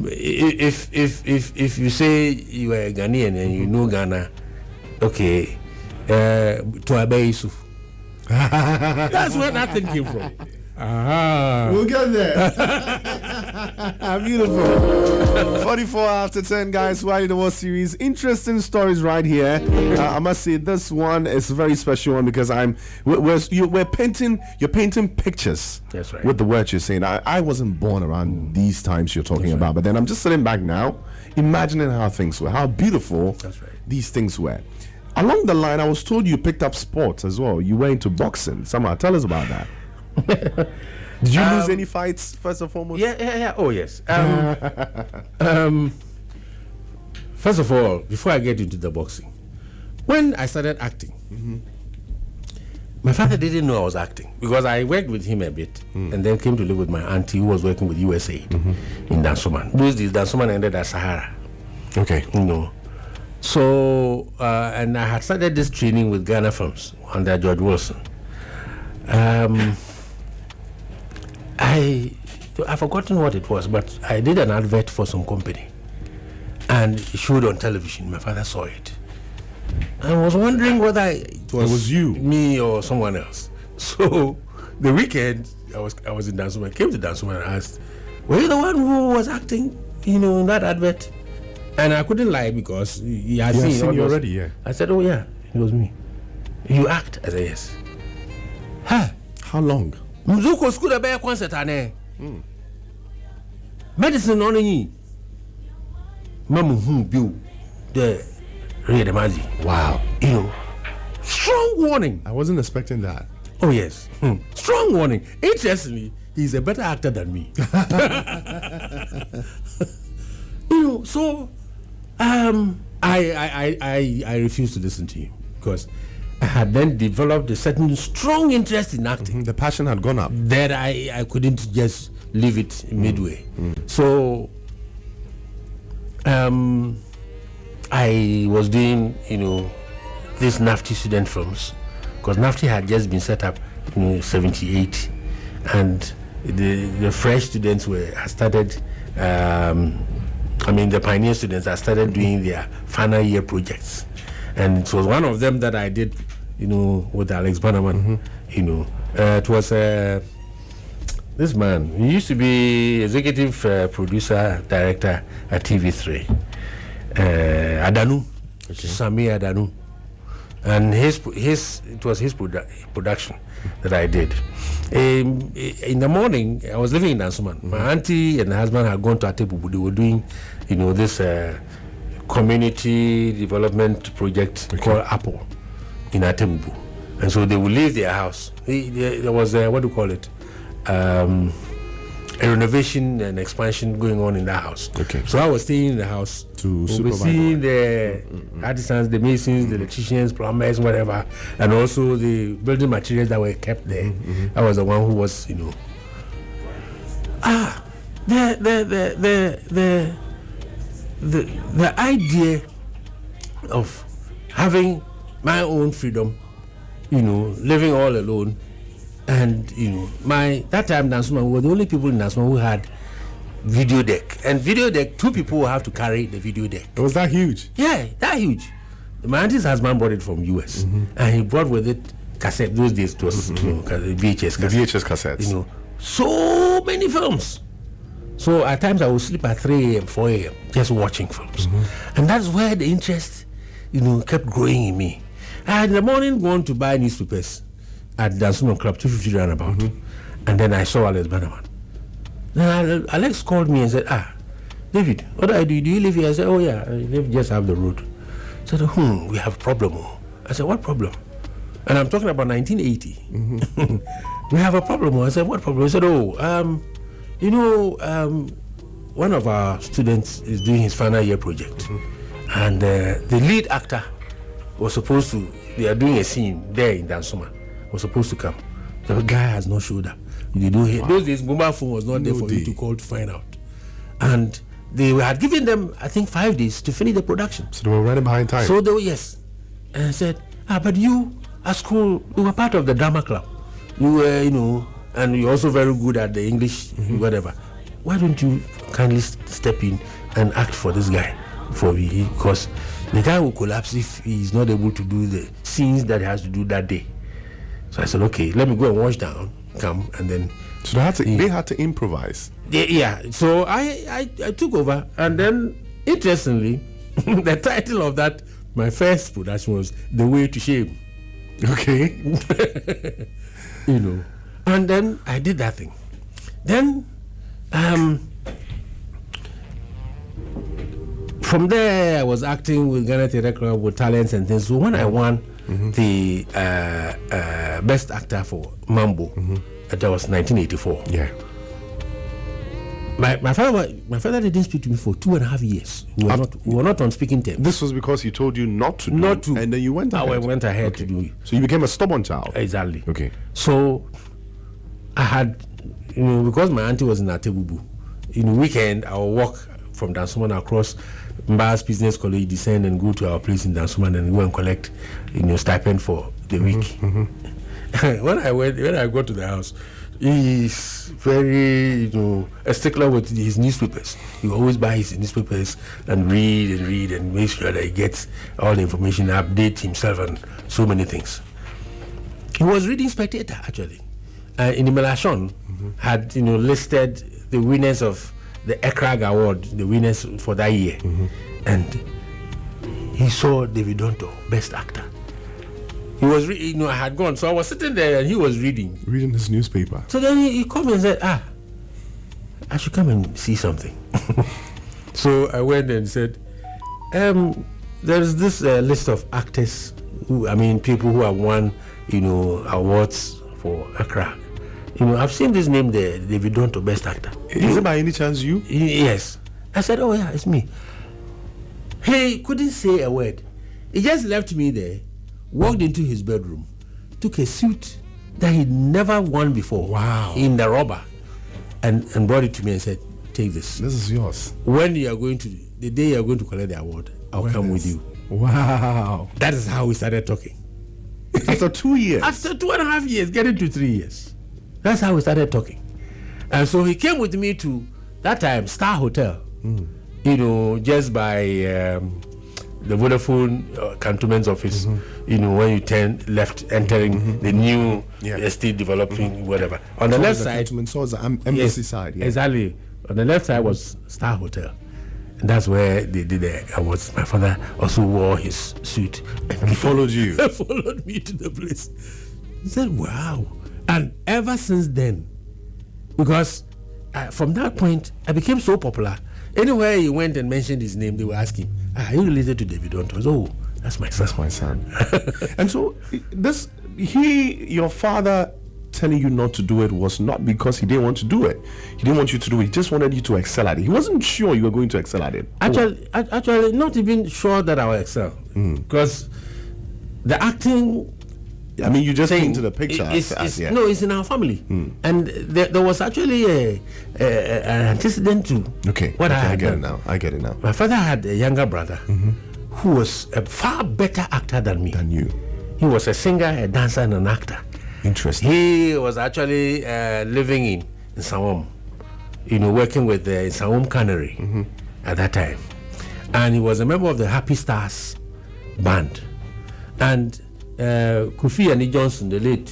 Speaker 6: if you say you are a Ghanaian and you know Ghana, okay, to obey Yusuf. That's where that thing came from.
Speaker 5: We'll get there. Beautiful. 44 after 10, guys. YLeaderboardseries. Interesting stories right here. I must say this one is a very special one because you're painting pictures.
Speaker 6: That's right.
Speaker 5: With the words you're saying. I wasn't born around these times you're talking about, but then I'm just sitting back now, imagining how things were, how beautiful these things were. Along the line, I was told you picked up sports as well. You went into boxing somehow. Tell us about that. Did you lose any fights first and foremost?
Speaker 6: Yeah. Oh yes. First of all, before I get into the boxing, when I started acting, my father didn't know I was acting because I worked with him a bit and then came to live with my auntie who was working with USAID in Dansoman. Those days, Dansoman ended at Sahara.
Speaker 5: Okay.
Speaker 6: So, and I had started this training with Ghana Films under George Wilson. I've forgotten what it was, but I did an advert for some company and it showed on television. My father saw it. I was wondering whether it was
Speaker 5: you,
Speaker 6: me, or someone else. So the weekend I was in Dansoman, came to Dansoman and asked, were you the one who was acting, in that advert? And I couldn't lie because he had seen
Speaker 5: you already. Yeah.
Speaker 6: I said, oh yeah, it was me. You act? I said, yes. Huh?
Speaker 5: How long?
Speaker 6: Mzuko school a bear concert ane. Medicine on any. Mamu bill the read mazi.
Speaker 5: Wow.
Speaker 6: Strong warning.
Speaker 5: I wasn't expecting that.
Speaker 6: Oh yes. Strong warning. Interestingly, he's a better actor than me. So I refused to listen to him because I had then developed a certain strong interest in acting.
Speaker 5: The passion had gone up.
Speaker 6: That I couldn't just leave it midway. So I was doing, these NAFTI student films, because NAFTI had just been set up in 78, and the fresh students had started. The pioneer students had started doing their final year projects, and it was one of them that I did, with Alex Bannerman. It was this man. He used to be executive producer, director at TV3. Adanu, Sami Adanu, and it was his production that I did. In the morning, I was living in Nansuman. My auntie and her husband had gone to Atebubu. They were doing, this community development project called Apple in Atebubu, and so they would leave their house. There was what do you call it? A renovation and expansion going on in the house.
Speaker 5: Okay.
Speaker 6: So I was staying in the house to overseeing the artisans, the masons, the electricians, plumbers, whatever, and also the building materials that were kept there. I was the one who was, the idea of having my own freedom, living all alone. And that time Nansuma, we were the only people in Nansuma who had video deck. And video deck, 2 people will have to carry the video deck.
Speaker 5: It was that huge?
Speaker 6: Yeah, that huge. My auntie's husband brought it from US, and he brought with it cassette. Those days it was VHS cassette.
Speaker 5: The VHS cassettes.
Speaker 6: So many films. So at times I would sleep at 3 a.m., 4 a.m. just watching films, and that's where the interest, kept growing in me. I had in the morning gone to buy newspapers at the Dancing Club, 250 roundabout, and then I saw Alex Bannerman. Then Alex called me and said, David, what do I do? Do you live here? I said, oh yeah, I live just up the road. He said, we have a problem. I said, what problem? And I'm talking about 1980. We have a problem. I said, what problem? He said, one of our students is doing his final year project, and the lead actor was supposed to, they are doing a scene there in Dansuma, was supposed to come. The guy has not showed up. Those days, mobile phone was not there for you to call to find out. And they had given them, I think, 5 days to finish the production.
Speaker 5: So they were running behind time.
Speaker 6: So they were, yes. And I said, but you at school, you were part of the drama club. You were, and you're also very good at the English, whatever. Why don't you kindly step in and act for this guy for me? Because the guy will collapse if he's not able to do the scenes that he has to do that day. So I said, okay, let me go and wash down, come, and then.
Speaker 5: So they had to improvise.
Speaker 6: Yeah. So I took over, and then interestingly, the title of that, my first production was The Way to Shame.
Speaker 5: Okay.
Speaker 6: And then I did that thing. Then from there I was acting with Ghana Theatre Club with talents and things. So when I won the best actor for Mambo, that was 1984.
Speaker 5: Yeah.
Speaker 6: My father didn't speak to me for 2.5 years. We were not on speaking terms.
Speaker 5: This was because he told you not to, and then you went ahead.
Speaker 6: I went ahead to do it.
Speaker 5: So you became a stubborn child.
Speaker 6: Exactly.
Speaker 5: Okay.
Speaker 6: So I had, because my auntie was in Atebubu, weekend I would walk from Dansuman across Mbas Business College, descend and go to our place in Dansuman and go and collect, stipend for the week. When I got to the house, he's very, a stickler with his newspapers. He always buys his newspapers and read and make sure that he gets all the information, update himself and so many things. He was reading Spectator, actually. In the Melachon, had, listed the winners of the ECRAG Award, the winners for that year. And he saw David Dontoh, best actor. He was, I had gone, so I was sitting there and he was reading
Speaker 5: his newspaper.
Speaker 6: So then he called me and said, I should come and see something. So I went and said, there's this list of actors people who have won, awards for Accra. I've seen this name there, David Dontoh, best actor.
Speaker 5: Is it by any chance you?
Speaker 6: Yes. I said, oh yeah, it's me. He couldn't say a word. He just left me there, walked into his bedroom, took a suit that he'd never worn before.
Speaker 5: Wow.
Speaker 6: In the rubber, and brought it to me and said, take this.
Speaker 5: This is yours.
Speaker 6: When you are going to, the day you are going to collect the award, I'll come with you.
Speaker 5: Wow.
Speaker 6: That is how we started talking.
Speaker 5: After 2 years.
Speaker 6: After 2.5 years, getting to 3 years. That's how we started talking. And so he came with me to, that time, Star Hotel. Just by the Vodafone Cantonment's office, when you turn left, entering the new estate developing, whatever. On the left side,
Speaker 5: so it's the embassy side. Yeah.
Speaker 6: Exactly. On the left side was Star Hotel. And that's where they did the awards. My father also wore his suit.
Speaker 5: And he followed you.
Speaker 6: Followed me to the place. He said, wow. And ever since then, because from that point, I became so popular. Anywhere he went and mentioned his name, they were asking, are you related to David Dontoh? Oh, that's my son.
Speaker 5: That's my son. And so your father telling you not to do it was not because he didn't want to do it. He didn't want you to do it. He just wanted you to excel at it. He wasn't sure you were going to excel at it.
Speaker 6: Actually, not even sure that I will excel. Because the acting...
Speaker 5: I mean, you just came into the picture.
Speaker 6: No, it's in our family. And there was actually an antecedent to what I had done.
Speaker 5: I get it now.
Speaker 6: My father had a younger brother who was a far better actor than me.
Speaker 5: Than you.
Speaker 6: He was a singer, a dancer, and an actor.
Speaker 5: Interesting.
Speaker 6: He was actually living in Sawam, working with the Sawam Cannery at that time. And he was a member of the Happy Stars band. And Kofi Annie Johnson, the late,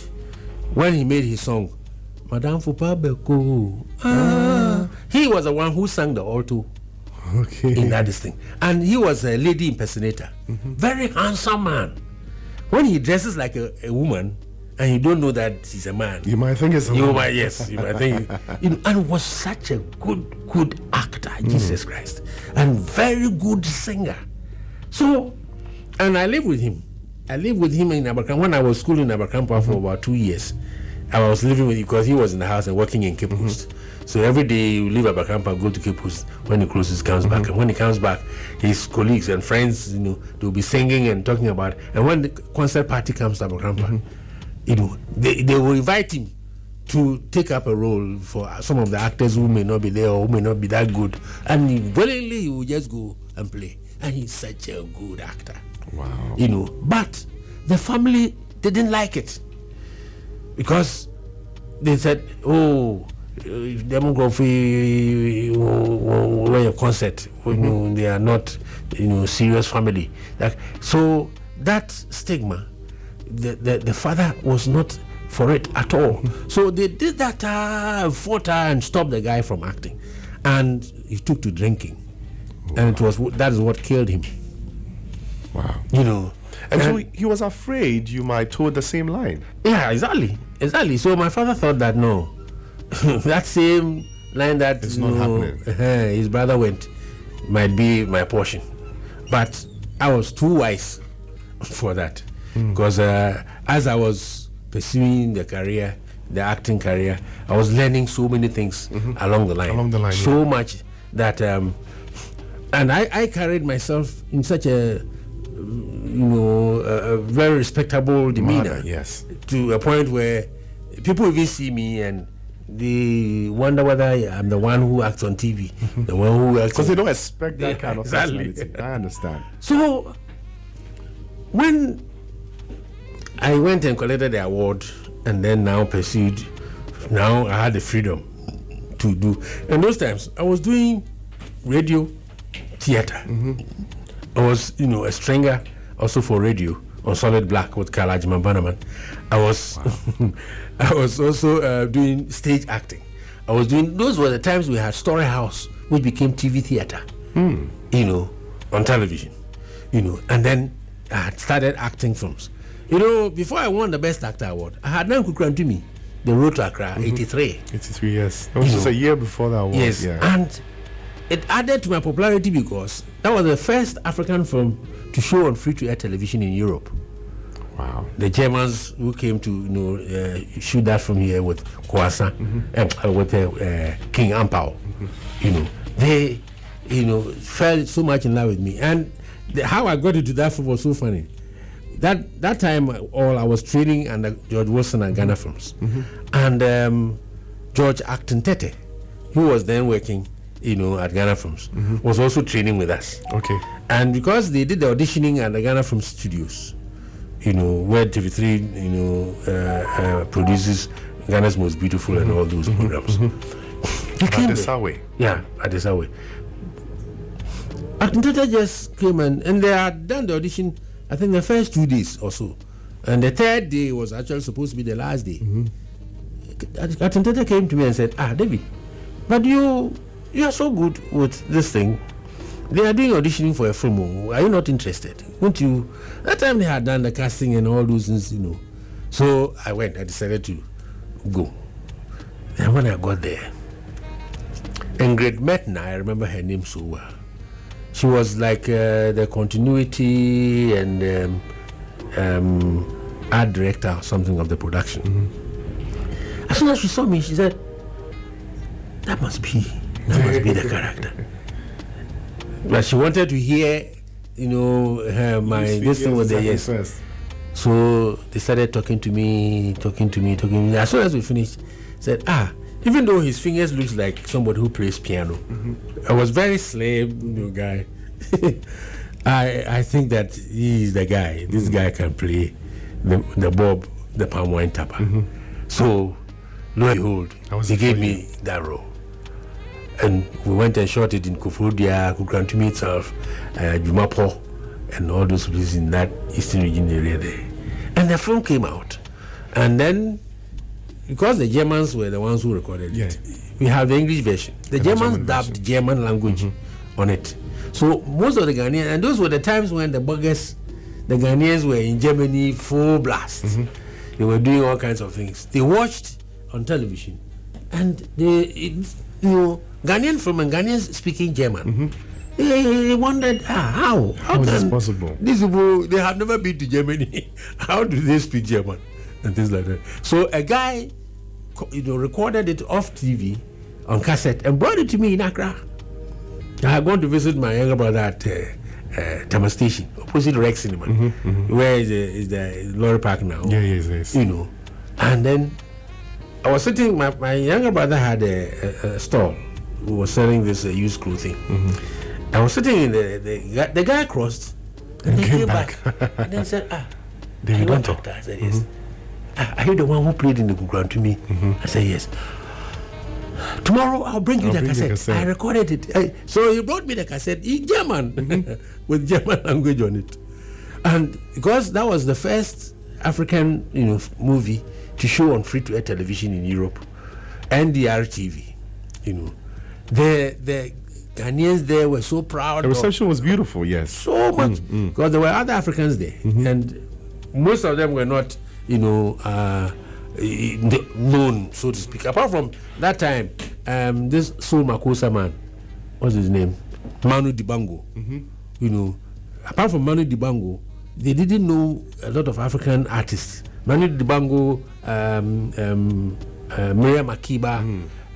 Speaker 6: when he made his song, Madame Fupa Beko, he was the one who sang the alto in that thing. And he was a lady impersonator. Very handsome man. When he dresses like a woman, and you don't know that he's a man,
Speaker 5: you might think it's a woman.
Speaker 6: You might think, and was such a good actor, Jesus Christ, and very good singer. So, and I lived with him. in Abercrombie. When I was schooling in Abercrombie for about 2 years, I was living with him because he was in the house and working in Cape Coast. So every day you leave Abercrombie and go to Cape Coast. When he closes, comes back, and when he comes back, his colleagues and friends, they'll be singing and talking about it. And when the concert party comes to Abercrombie, they will invite him to take up a role for some of the actors who may not be there or who may not be that good, and willingly he will just go and play. And he's such a good actor.
Speaker 5: Wow.
Speaker 6: But the family didn't like it because they said, oh, demography when a concert, they are not serious family. So that stigma, the father was not for it at all. So they did that, fought and stopped the guy from acting, and he took to drinking. And that is what killed him.
Speaker 5: Wow.
Speaker 6: And
Speaker 5: so he was afraid you might toe the same line.
Speaker 6: Yeah, exactly. So my father thought that no, that same line that
Speaker 5: it's not happening.
Speaker 6: His brother went might be my portion. But I was too wise for that, because as I was pursuing the acting career, I was learning so many things along the line. So much that and I carried myself in such a a very respectable demeanor.
Speaker 5: Yes.
Speaker 6: To a point where people even see me and they wonder whether I'm the one who acts on TV, the one who acts,
Speaker 5: because they don't expect that kind of
Speaker 6: exactly.
Speaker 5: personality. I understand.
Speaker 6: So when I went and collected the award and then now pursued, now I had the freedom to do. And those times I was doing radio, theater. I was, a stringer also for radio on Solid Black with Kalajima Banaman. I was, I was also doing stage acting. Those were the times we had Story House, which became TV theater, on television, and then I had started acting films. Before I won the Best Actor Award, I had Nkrumah to me, The Road to Accra, 83.
Speaker 5: 83 years. It was just a year before that award.
Speaker 6: Yes,
Speaker 5: yeah.
Speaker 6: And it added to my popularity because that was the first African film to show on free-to-air television in Europe.
Speaker 5: Wow.
Speaker 6: The Germans who came to shoot that from here with Kwasa, with King Ampao, they fell so much in love with me, and how I got into that football was so funny. That time, I was training under George Wilson and Ghana Films, and George Acton Tete, who was then working, at Ghana Films, was also training with us.
Speaker 5: Okay.
Speaker 6: And because they did the auditioning at the Ghana Film Studios, where TV3, produces Ghana's Most Beautiful and all those programs. He came
Speaker 5: At the Sawe.
Speaker 6: Yeah, at the Sawe. Acton Tete just came and they had done the audition, I think the first 2 days or so. And the third day was actually supposed to be the last day. Acton Tete came to me and said, David, but you are so good with this thing. They are doing auditioning for a film. Are you not interested? Won't you? That time they had done the casting and all those things, So I went. I decided to go. And when I got there, Ingrid Metna, I remember her name so well. She was like the continuity and art director or something of the production. As soon as she saw me, she said, that must be the character. But she wanted to hear, this thing was there, yes. So they started talking to me. As soon as we finished, said, even though his fingers looks like somebody who plays piano, I was very slim, guy. I think that he is the guy. This guy can play the bob, the palm wine tapper. So, lo and behold, he gave me that role. And we went and shot it in Kofodia, Kukrantumi itself, Jumapo, and all those places in that eastern region area there. And the film came out. And then, because the Germans were the ones who recorded it, we have the English version. The Germans dubbed German language on it. So most of the Ghanaians, and those were the times when the Ghanaians were in Germany full blast. They were doing all kinds of things. They watched on television, and Ghanaian film and Ghanaians speaking German. They wondered, how
Speaker 5: is this possible?
Speaker 6: These people, they have never been to Germany. How do they speak German and things like that? So a guy, recorded it off TV on cassette and brought it to me in Accra. I had gone to visit my younger brother at Tama Station, opposite Rex Cinema, where is the Lorry Park now.
Speaker 5: Yes.
Speaker 6: And then I was sitting. My younger brother had a stall who was selling this used clothing. I was sitting in the guy crossed and he came back and then said,
Speaker 5: David Dontoh.
Speaker 6: I said, yes. Are you the one who played in the Gugram to me? I said, yes. Tomorrow I'll bring you the cassette. I recorded it. So he brought me the cassette in German with German language on it. And because that was the first African movie to show on free-to-air television in Europe, NDR TV, the Ghanaians there were so proud.
Speaker 5: The reception was beautiful, yes.
Speaker 6: So much. Because there were other Africans there. And most of them were not, known, so to speak. Apart from that time, this Soul Makosa man, what's his name? Manu Dibango. Apart from Manu Dibango, they didn't know a lot of African artists. Manu Dibango, Miriam Akiba,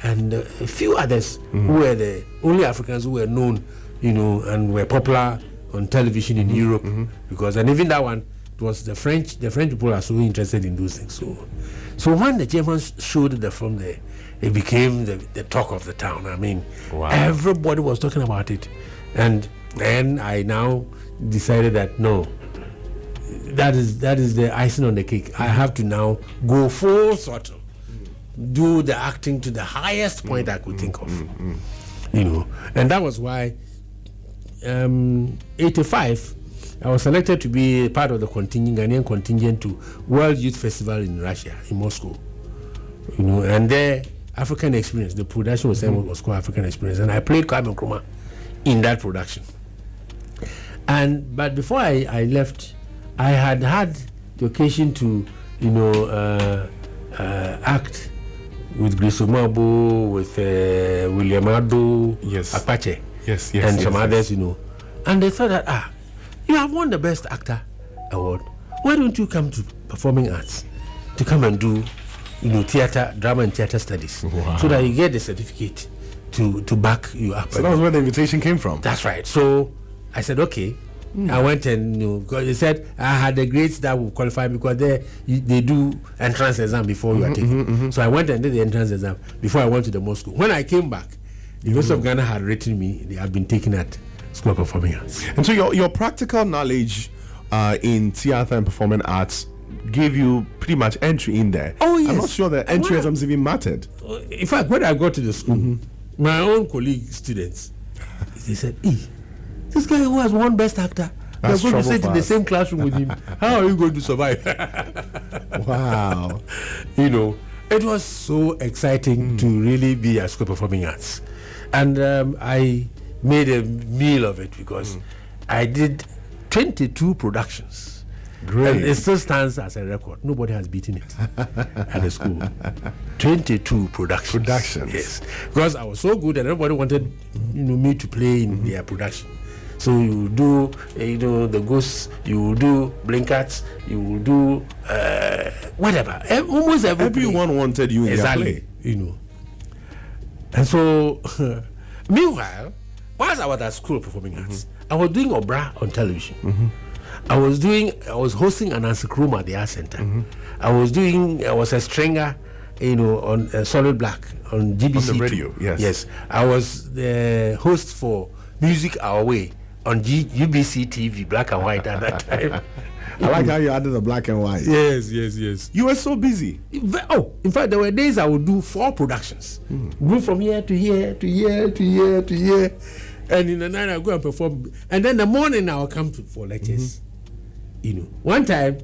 Speaker 6: and a few others who were the only Africans who were known, and were popular on television in Europe. Because, and even that one, it was the French people are so interested in those things. So when the Germans showed the film there, it became the talk of the town. I mean, everybody was talking about it. And then I now decided that no, that is the icing on the cake. I have to now go full throttle, do the acting to the highest point I could think of. And that was why 85 I was selected to be part of the Ghanaian contingent to World Youth Festival in Russia, in Moscow. And there, African Experience, the production was called African Experience, and I played Kwame Nkrumah in that production. But before I left, I had the occasion to, act with Grace Omabo, with William Ado, Apache, and some others, And they thought that, you have won the Best Actor award. why don't you come to performing arts to come and do, theater, drama and theater studies, so that you get the certificate to back you up.
Speaker 5: So that was where the invitation came from.
Speaker 6: That's right. So I said, okay. I went and because they said I had the grades that would qualify because they do entrance exam before you are taken. So I went and did the entrance exam before I went to the Moscow. When I came back, the University of Ghana had written me. They had been taken at School of Performing Arts.
Speaker 5: And so your practical knowledge in theater and performing arts gave you pretty much entry in there.
Speaker 6: Oh yes.
Speaker 5: I'm not sure that entry exams even mattered.
Speaker 6: In fact, when I got to the school, my own colleague students, they said, this guy who has won Best Actor, you're going to sit in the same classroom with him. How are you going to survive?
Speaker 5: Wow.
Speaker 6: It was so exciting to really be at School of Performing Arts. And I made a meal of it because I did 22 productions.
Speaker 5: Great.
Speaker 6: And it still stands as a record. Nobody has beaten it at the school. 22 productions. Yes. Because I was so good and everybody wanted me to play in their production. So you do, the ghosts, you will do blinkers, you will do whatever. Almost
Speaker 5: everyone wanted you in their play.
Speaker 6: And so, meanwhile, whilst I was at School of Performing Arts, I was doing Obra on television. I was hosting an Nkrumah at the Art Center. I was a stringer, on Solid Black on GBC.
Speaker 5: On the radio, yes.
Speaker 6: Yes. I was the host for Music Our Way on UBC TV, black and white at that time.
Speaker 5: I like how you added the black and white.
Speaker 6: Yes.
Speaker 5: You were so busy.
Speaker 6: In fact, there were days I would do 4 productions. Go from here to here, to here, to here, to here. And in the night I'll go and perform. And then the morning I'll come for lectures. One time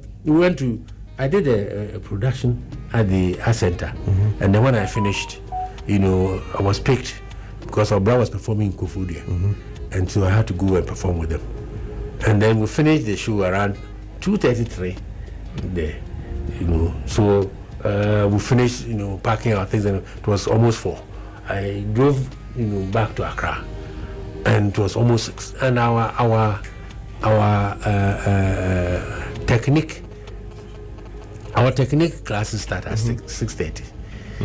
Speaker 6: I did a production at the Art Center. And then when I finished, I was picked because our brother was performing in Kofodia. And so I had to go and perform with them. And then we finished the show around 2:33 there, So we finished, packing our things, and it was almost 4. I drove, back to Accra, and it was almost 6. And our technique classes start at 6:30.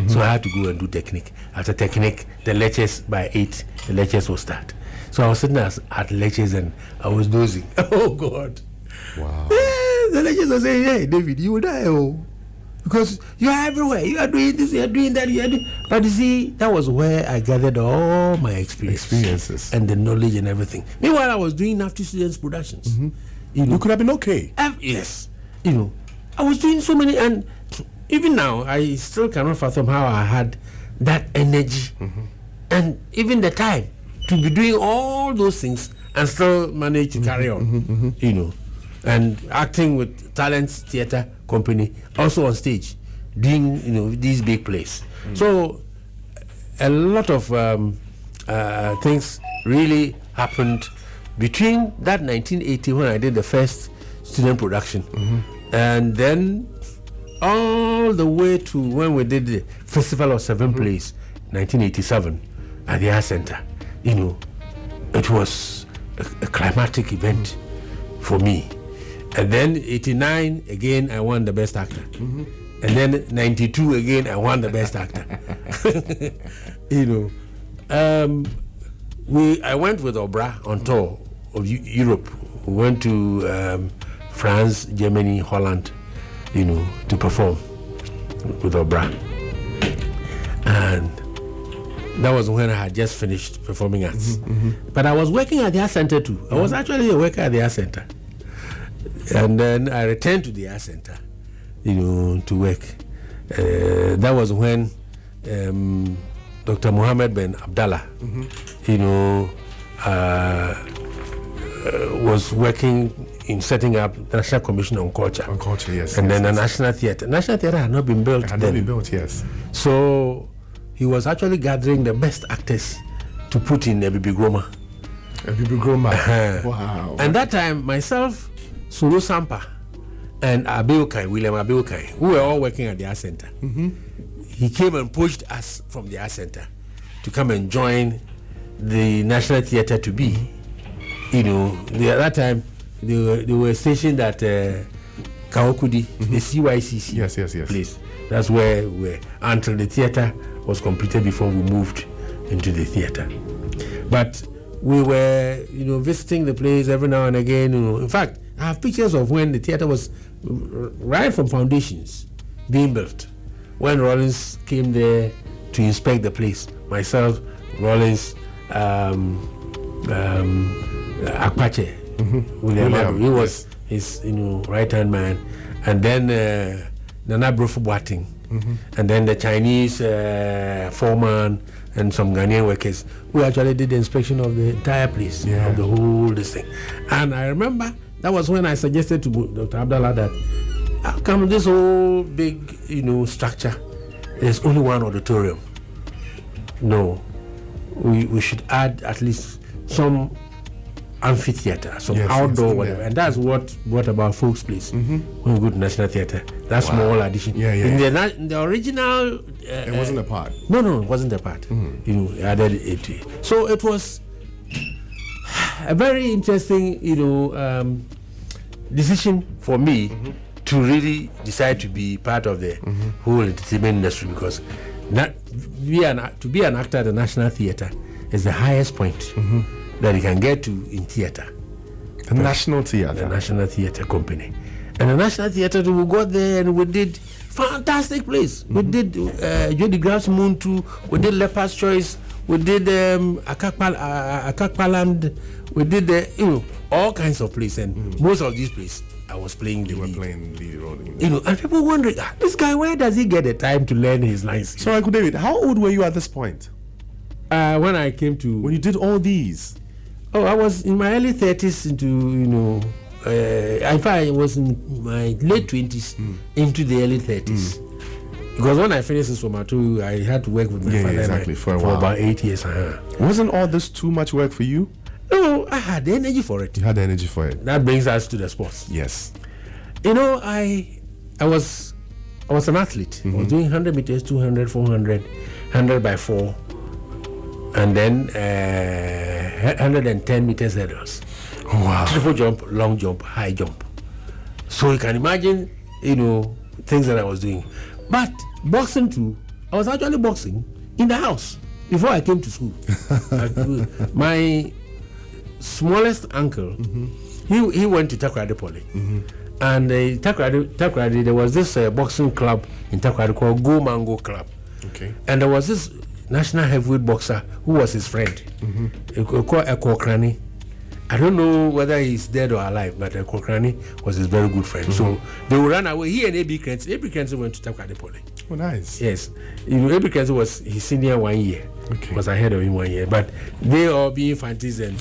Speaker 6: So I had to go and do technique. After technique, the lectures by 8, the lectures will start. So I was sitting at lectures and I was dozing. Oh God!
Speaker 5: Wow.
Speaker 6: The lectures were saying, "Hey, David, you will die, because you are everywhere. You are doing this, you are doing that, you are doing." But you see, that was where I gathered all my experiences and the knowledge and everything. Meanwhile, I was doing after students productions.
Speaker 5: You could have been okay.
Speaker 6: Yes, I was doing so many, and even now, I still cannot fathom how I had that energy and even the time to be doing all those things and still manage to carry on, and acting with Talents Theatre Company, also on stage, doing, these big plays. So a lot of things really happened between that 1980 when I did the first student production, and then all the way to when we did the Festival of 7 Plays, 1987, at the Art Center. It was a climatic event for me. And then 89 again, I won the Best Actor. And then 92 again, I won the Best Actor. I went with Obra on tour of Europe. We went to France, Germany, Holland, to perform with Obra. And that was when I had just finished performing arts. But I was working at the Art Center too. I was actually a worker at the Art Center. And then I returned to the Art Center, to work. That was when Dr. Mohammed Ben Abdallah, was working in setting up the National Commission on Culture.
Speaker 5: On culture, yes.
Speaker 6: And then the National Theatre. National Theatre had not been built then.
Speaker 5: Yes.
Speaker 6: So he was actually gathering the best actors to put in Bibi Groma.
Speaker 5: Wow.
Speaker 6: And that time, myself, Sulu Sampa, and William Abeokai, who were all working at the Art Center. He came and pushed us from the Art Center to come and join the National Theatre to be. At that time, they were stationed at Kawokudi, the CYCC
Speaker 5: Yes.
Speaker 6: place. That's where we were until the theater was completed before we moved into the theater. But we were, visiting the place every now and again. In fact, I have pictures of when the theater was right from foundations being built. When Rollins came there to inspect the place, myself, Rollins, Akpache, William, he was his right-hand man, and then Nana Brofo Boateng, and then the Chinese foreman and some Ghanaian workers who actually did the inspection of the entire place, of the whole this thing. And I remember that was when I suggested to Dr. Abdallah that how come this whole big structure, there's only one auditorium? No, we should add at least some amphitheater, some outdoor whatever, and that's what brought about Folks Place when we go to National Theatre. That's small addition. In the original,
Speaker 5: it wasn't a part.
Speaker 6: No, it wasn't a part. Added it. So it was a very interesting, decision for me to really decide to be part of the whole entertainment industry, because to be an actor at the National Theatre is the highest point that you can get to in theatre.
Speaker 5: The National Theatre.
Speaker 6: The National Theatre Company. And the National Theatre, we got there and we did fantastic place. We did Jody Graph's Moon 2, we did Leper's Choice, we did Akakpaland, we did all kinds of plays, and most of these plays I was playing the lead.
Speaker 5: Playing lead role.
Speaker 6: And people wondering, this guy, where does he get the time to learn his lines?
Speaker 5: So, Uncle David, how old were you at this point?
Speaker 6: When I came to...
Speaker 5: When you did all these?
Speaker 6: Oh, I was in my early 30s into, in fact, I was in my late 20s into the early 30s. Because when I finished this format, I had to work with my father
Speaker 5: for
Speaker 6: about 8 years.
Speaker 5: Wasn't all this too much work for you?
Speaker 6: No, I had the energy for it.
Speaker 5: You had the energy for it.
Speaker 6: That brings us to the sports.
Speaker 5: Yes.
Speaker 6: I was an athlete. I was doing 100 meters, 200, 400, 100 by 4, and then 110 meters hurdles.
Speaker 5: Oh, wow.
Speaker 6: Triple jump, long jump, high jump. So you can imagine, things that I was doing. But boxing too, I was actually boxing in the house before I came to school. My smallest uncle, he went to Takoradi Poly. And Takoradi, there was this boxing club in Takoradi called Go Mango Club.
Speaker 5: Okay.
Speaker 6: And there was this national heavyweight boxer who was his friend, called Ekokrani. I don't know whether he's dead or alive, but Ekokrani was his very good friend. So they would run away. He and A.B. Krenzi. A.B. Krenzi went to Takoradi Poly.
Speaker 5: Oh, nice.
Speaker 6: Yes. A.B. Krenzi was his senior 1 year.
Speaker 5: Okay.
Speaker 6: Was ahead of him 1 year. But they all being fancies and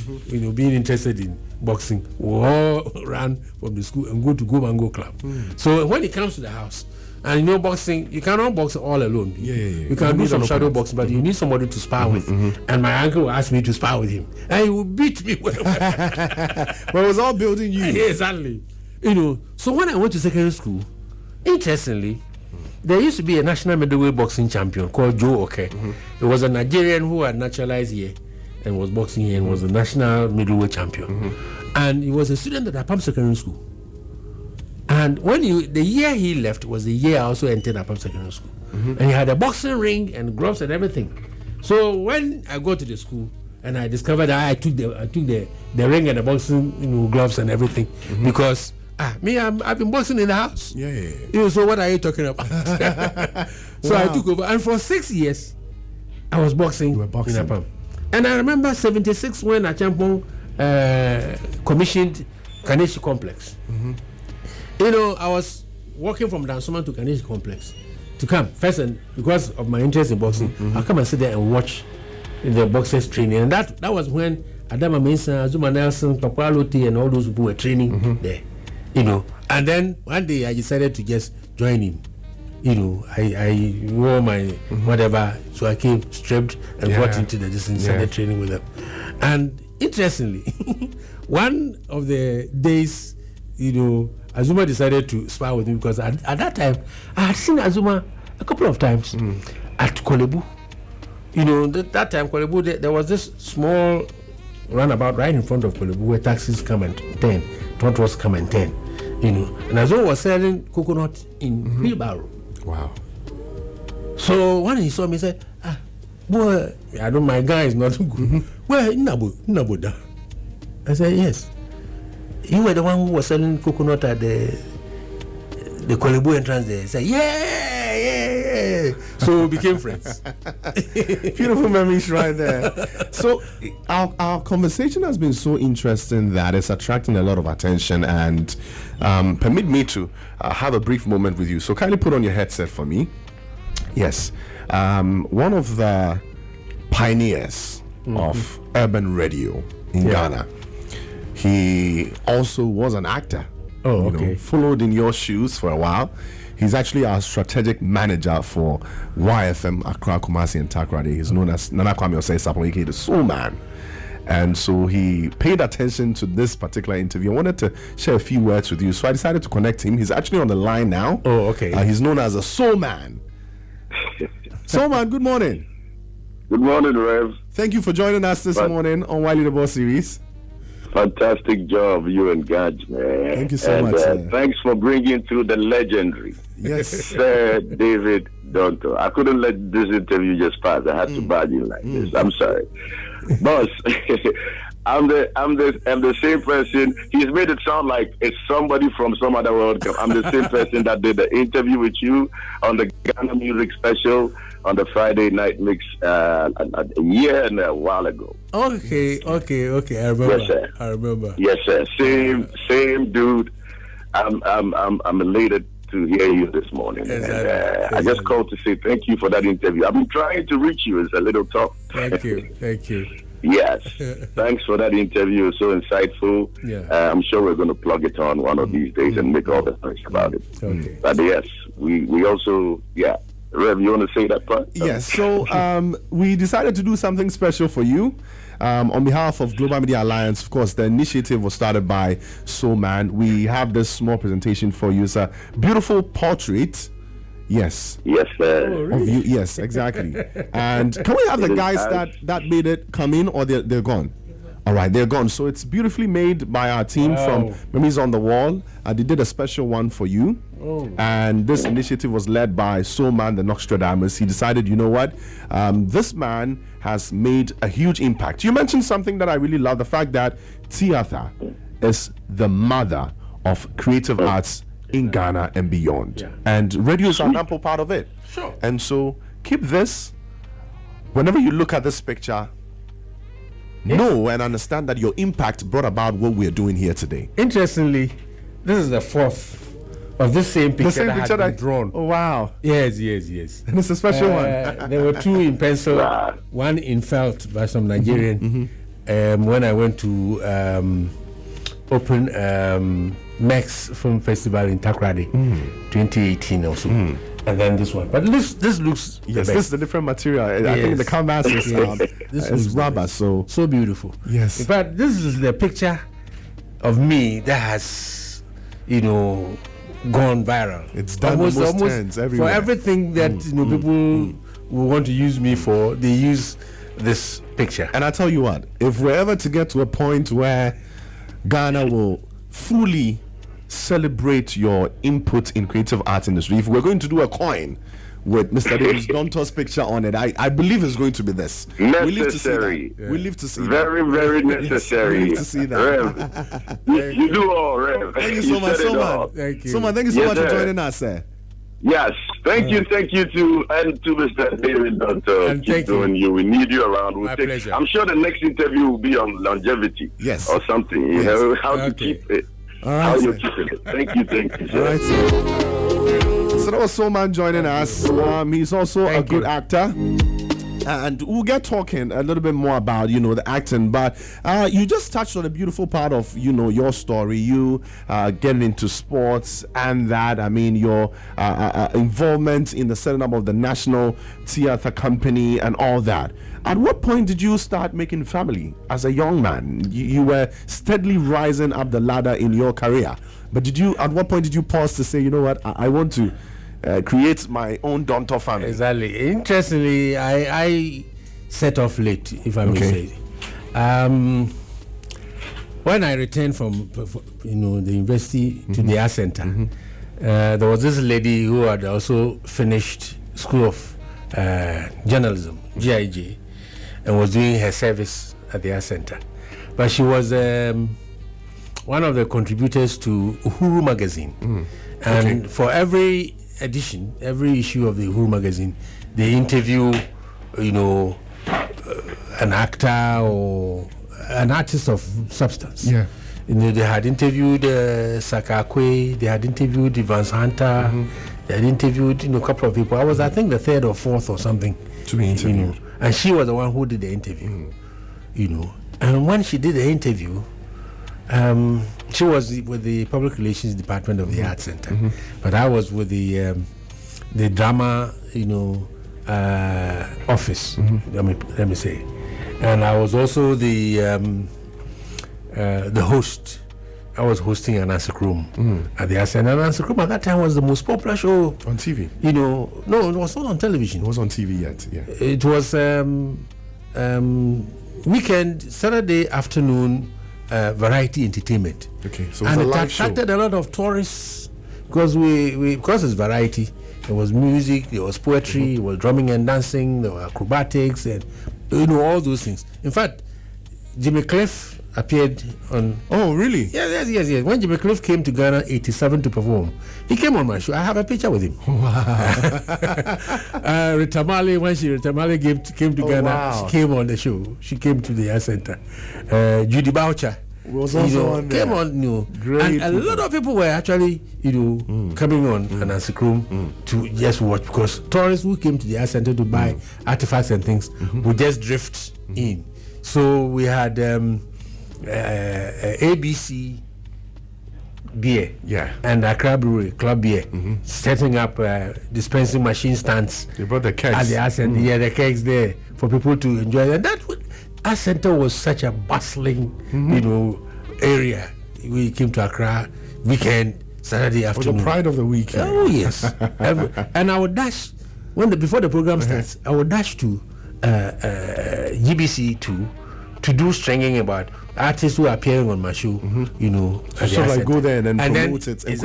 Speaker 6: being interested in boxing, we all ran from the school and go to Go Mango Club. So when it comes to the house, and boxing, you cannot box all alone. You can do some shadow boxing, but you need somebody to spar with. And my uncle asked me to spar with him, and he would beat me. Well,
Speaker 5: it was all building you.
Speaker 6: Yeah, exactly. So when I went to secondary school, interestingly, there used to be a national middleweight boxing champion called Joe Oke. It was a Nigerian who had naturalized here and was boxing here and was the national middleweight champion. And he was a student at Apam Secondary School. And the year he left was the year I also entered Apam Secondary School. And he had a boxing ring and gloves and everything. So when I got to the school and I discovered that I took the ring and the boxing gloves and everything, because I've been boxing in the house. So what are you talking about? So I took over, and for 6 years I was boxing in Apam. And I remember 76 when Achampong commissioned Kaneshi Complex. I was walking from Dansoma to Kaneshi Complex to come first, and because of my interest in boxing, I'll come and sit there and watch the boxers training. And that was when Adama Mensah, Zuma Nelson, Papa Loti, and all those people were training there. And then one day I decided to just join in. I wore my whatever, so I came stripped and got into the distance and started training with them. And interestingly, one of the days, Azuma decided to spar with me, because at that time I had seen Azuma a couple of times at Kolebu. That time Kolebu, there was this small runabout right in front of Kolebu where taxis come and turn, tours come and turn. And Azo was selling coconut in wheelbarrow.
Speaker 5: Wow.
Speaker 6: So when he saw me, he said, boy, I don't, my guy is not good. Well, Nabuda. I said, yes. You were the one who was selling coconut at the Kwalebu entrance there. He said, yeah. So we became friends.
Speaker 5: Beautiful memories right there. So our conversation has been so interesting that it's attracting a lot of attention, and permit me to have a brief moment with you. So kindly put on your headset for me. Yes. One of the pioneers of urban radio in Ghana. He also was an actor.
Speaker 6: Oh, okay.
Speaker 5: Followed in your shoes for a while. He's actually our strategic manager for YFM Accra, Kumasi, and Takoradi. He's known as Nana Kwame Osei Sapon, aka the Soul Man. And so he paid attention to this particular interview. I wanted to share a few words with you, so I decided to connect him. He's actually on the line now.
Speaker 6: Oh, okay.
Speaker 5: He's known as a Soul Man. Soul Man, good morning.
Speaker 3: Good morning, Rev.
Speaker 5: Thank you for joining us this morning on YLeaderboardseries.
Speaker 3: Fantastic job, you and Gaj, man.
Speaker 5: Thank you so much, sir.
Speaker 3: Thanks for bringing through the legendary Sir David Dontoh. I couldn't let this interview just pass. I had to bad you like this. I'm sorry, boss. I'm the same person. He's made it sound like it's somebody from some other world. I'm the same person that did the interview with you on the Ghana Music Special on the Friday night mix a year and a while ago.
Speaker 6: Okay. I remember.
Speaker 3: Yes, sir.
Speaker 6: I remember.
Speaker 3: Yes, sir. Same dude. I'm elated to hear you this morning.
Speaker 6: Exactly.
Speaker 3: And, I just called to say thank you for that interview. I've been trying to reach you. It's a little tough.
Speaker 6: Thank you.
Speaker 3: Yes. Thanks for that interview. So insightful.
Speaker 6: Yeah.
Speaker 3: I'm sure we're going to plug it on one of these days and make all the noise about it.
Speaker 6: Okay.
Speaker 3: But yes, we also, Rev, you want to say that part?
Speaker 5: Yes. So we decided to do something special for you. On behalf of Global Media Alliance, of course, the initiative was started by Soul Man. We have this small presentation for you. It's a beautiful portrait. Yes.
Speaker 3: Yes, sir.
Speaker 5: Of you. Yes, exactly. And can we have the guys that made it come in, or they're gone? All right, they're gone. So it's beautifully made by our team from Memories on the Wall. They did a special one for you. And this initiative was led by Soul Man, the Nostradamus. He decided, you know what? This man has made a huge impact. You mentioned something that I really love, the fact that theater is the mother of creative arts in Ghana and beyond. And radio is an ample part of it.
Speaker 6: Sure.
Speaker 5: And so keep this. Whenever you look at this picture, know and understand that your impact brought about what we're doing here today.
Speaker 6: Interestingly, this is the fourth of this same picture, that had been drawn.
Speaker 5: Oh, wow.
Speaker 6: Yes.
Speaker 5: And it's a special one.
Speaker 6: There were two in pencil, one in felt by some Nigerian. When I went to open Max Film Festival in Takoradi, 2018 also. And then this one. But this looks
Speaker 5: this is a different material. I think the canvas is rubber, so
Speaker 6: beautiful.
Speaker 5: Yes.
Speaker 6: In fact, this is the picture of me that has, gone viral.
Speaker 5: It's done almost everywhere.
Speaker 6: For everything that people will want to use me for, they use this picture.
Speaker 5: And I tell you what, if we're ever to get to a point where Ghana will fully celebrate your input in creative art industry, if we're going to do a coin with Mr. David Dontoh's picture on it, I believe it's going to be this.
Speaker 3: Necessary.
Speaker 5: We live to see that.
Speaker 3: Very, very necessary.
Speaker 5: We live to see that.
Speaker 3: Rev, you do all, Rev.
Speaker 5: Thank you so much, Soman.
Speaker 6: Thank you.
Speaker 5: Soman, thank you so much for joining us, sir.
Speaker 3: Yes, thank you to Mr. David Dontoh.
Speaker 6: And
Speaker 3: Keep doing you. We need you around.
Speaker 6: My pleasure.
Speaker 3: I'm sure the next interview will be on longevity.
Speaker 5: Yes.
Speaker 3: Or something. You know how to keep it.
Speaker 5: All right,
Speaker 3: how
Speaker 5: sir.
Speaker 3: you keep it. Thank you.
Speaker 5: All right, sir. So that was Soman joining us. He's also a good actor. And we'll get talking a little bit more about, the acting. But you just touched on a beautiful part of, your story. You getting into sports and that. I mean, your involvement in the setting up of the National Theatre Company and all that. At what point did you start making family as a young man? You were steadily rising up the ladder in your career. But at what point did you pause to say, you know what, I want to create my own Dontoh family?
Speaker 6: Exactly. Interestingly, I set off late, if I may say. when I returned from the university to the art center, there was this lady who had also finished School of Journalism, GIJ, and was doing her service at the art center. But she was one of the contributors to Uhuru magazine. And for every edition, every issue of the Uhuru magazine, they interview, an actor or an artist of substance.
Speaker 5: Yeah.
Speaker 6: They had interviewed Sakakwe, they had interviewed Evans Hunter, they had interviewed a couple of people. I was, I think, the third or fourth or something
Speaker 5: to be interviewed.
Speaker 6: And she was the one who did the interview. And when she did the interview, she was with the public relations department of the art center, but I was with the drama, office. Let me say, and I was also the host. I was hosting an Nkrumah at the art center. And Nkrumah at that time was the most popular show
Speaker 5: On TV?
Speaker 6: No, it was not on television.
Speaker 5: It was on TV yet, yeah.
Speaker 6: It was weekend, Saturday afternoon, variety entertainment.
Speaker 5: Okay, so
Speaker 6: and
Speaker 5: it
Speaker 6: it
Speaker 5: was a live show.
Speaker 6: attracted a lot of tourists because because it's variety. There was music, there was poetry, there was drumming and dancing, there were acrobatics, and all those things. In fact, Jimmy Cliff appeared on.
Speaker 5: Oh, really?
Speaker 6: Yes. When Jimmy Cliff came to Ghana '87 to perform, he came on my show. I have a picture with him.
Speaker 5: Wow.
Speaker 6: Rita Marley, when Rita Marley came to Ghana,
Speaker 5: wow.
Speaker 6: she came on the show. She came to the art center. Judy Boucher
Speaker 5: was also on there.
Speaker 6: Came on,
Speaker 5: Great
Speaker 6: and a
Speaker 5: people.
Speaker 6: lot of people were actually, coming on an Nkrumah to just watch, because tourists who came to the art center to buy artifacts and things would just drift in. So we had ABC beer, and Accra Brewery Club beer, setting up dispensing machine stands.
Speaker 5: They brought the kegs.
Speaker 6: At the art center, the kegs there for people to enjoy. And that art center was such a bustling, area. We came to Accra weekend, Saturday afternoon.
Speaker 5: The pride of the weekend.
Speaker 6: Oh yes, and I would dash before the program starts. I would dash to GBC to do stringing about artists who are appearing on my show.
Speaker 5: So like go there and then promote it and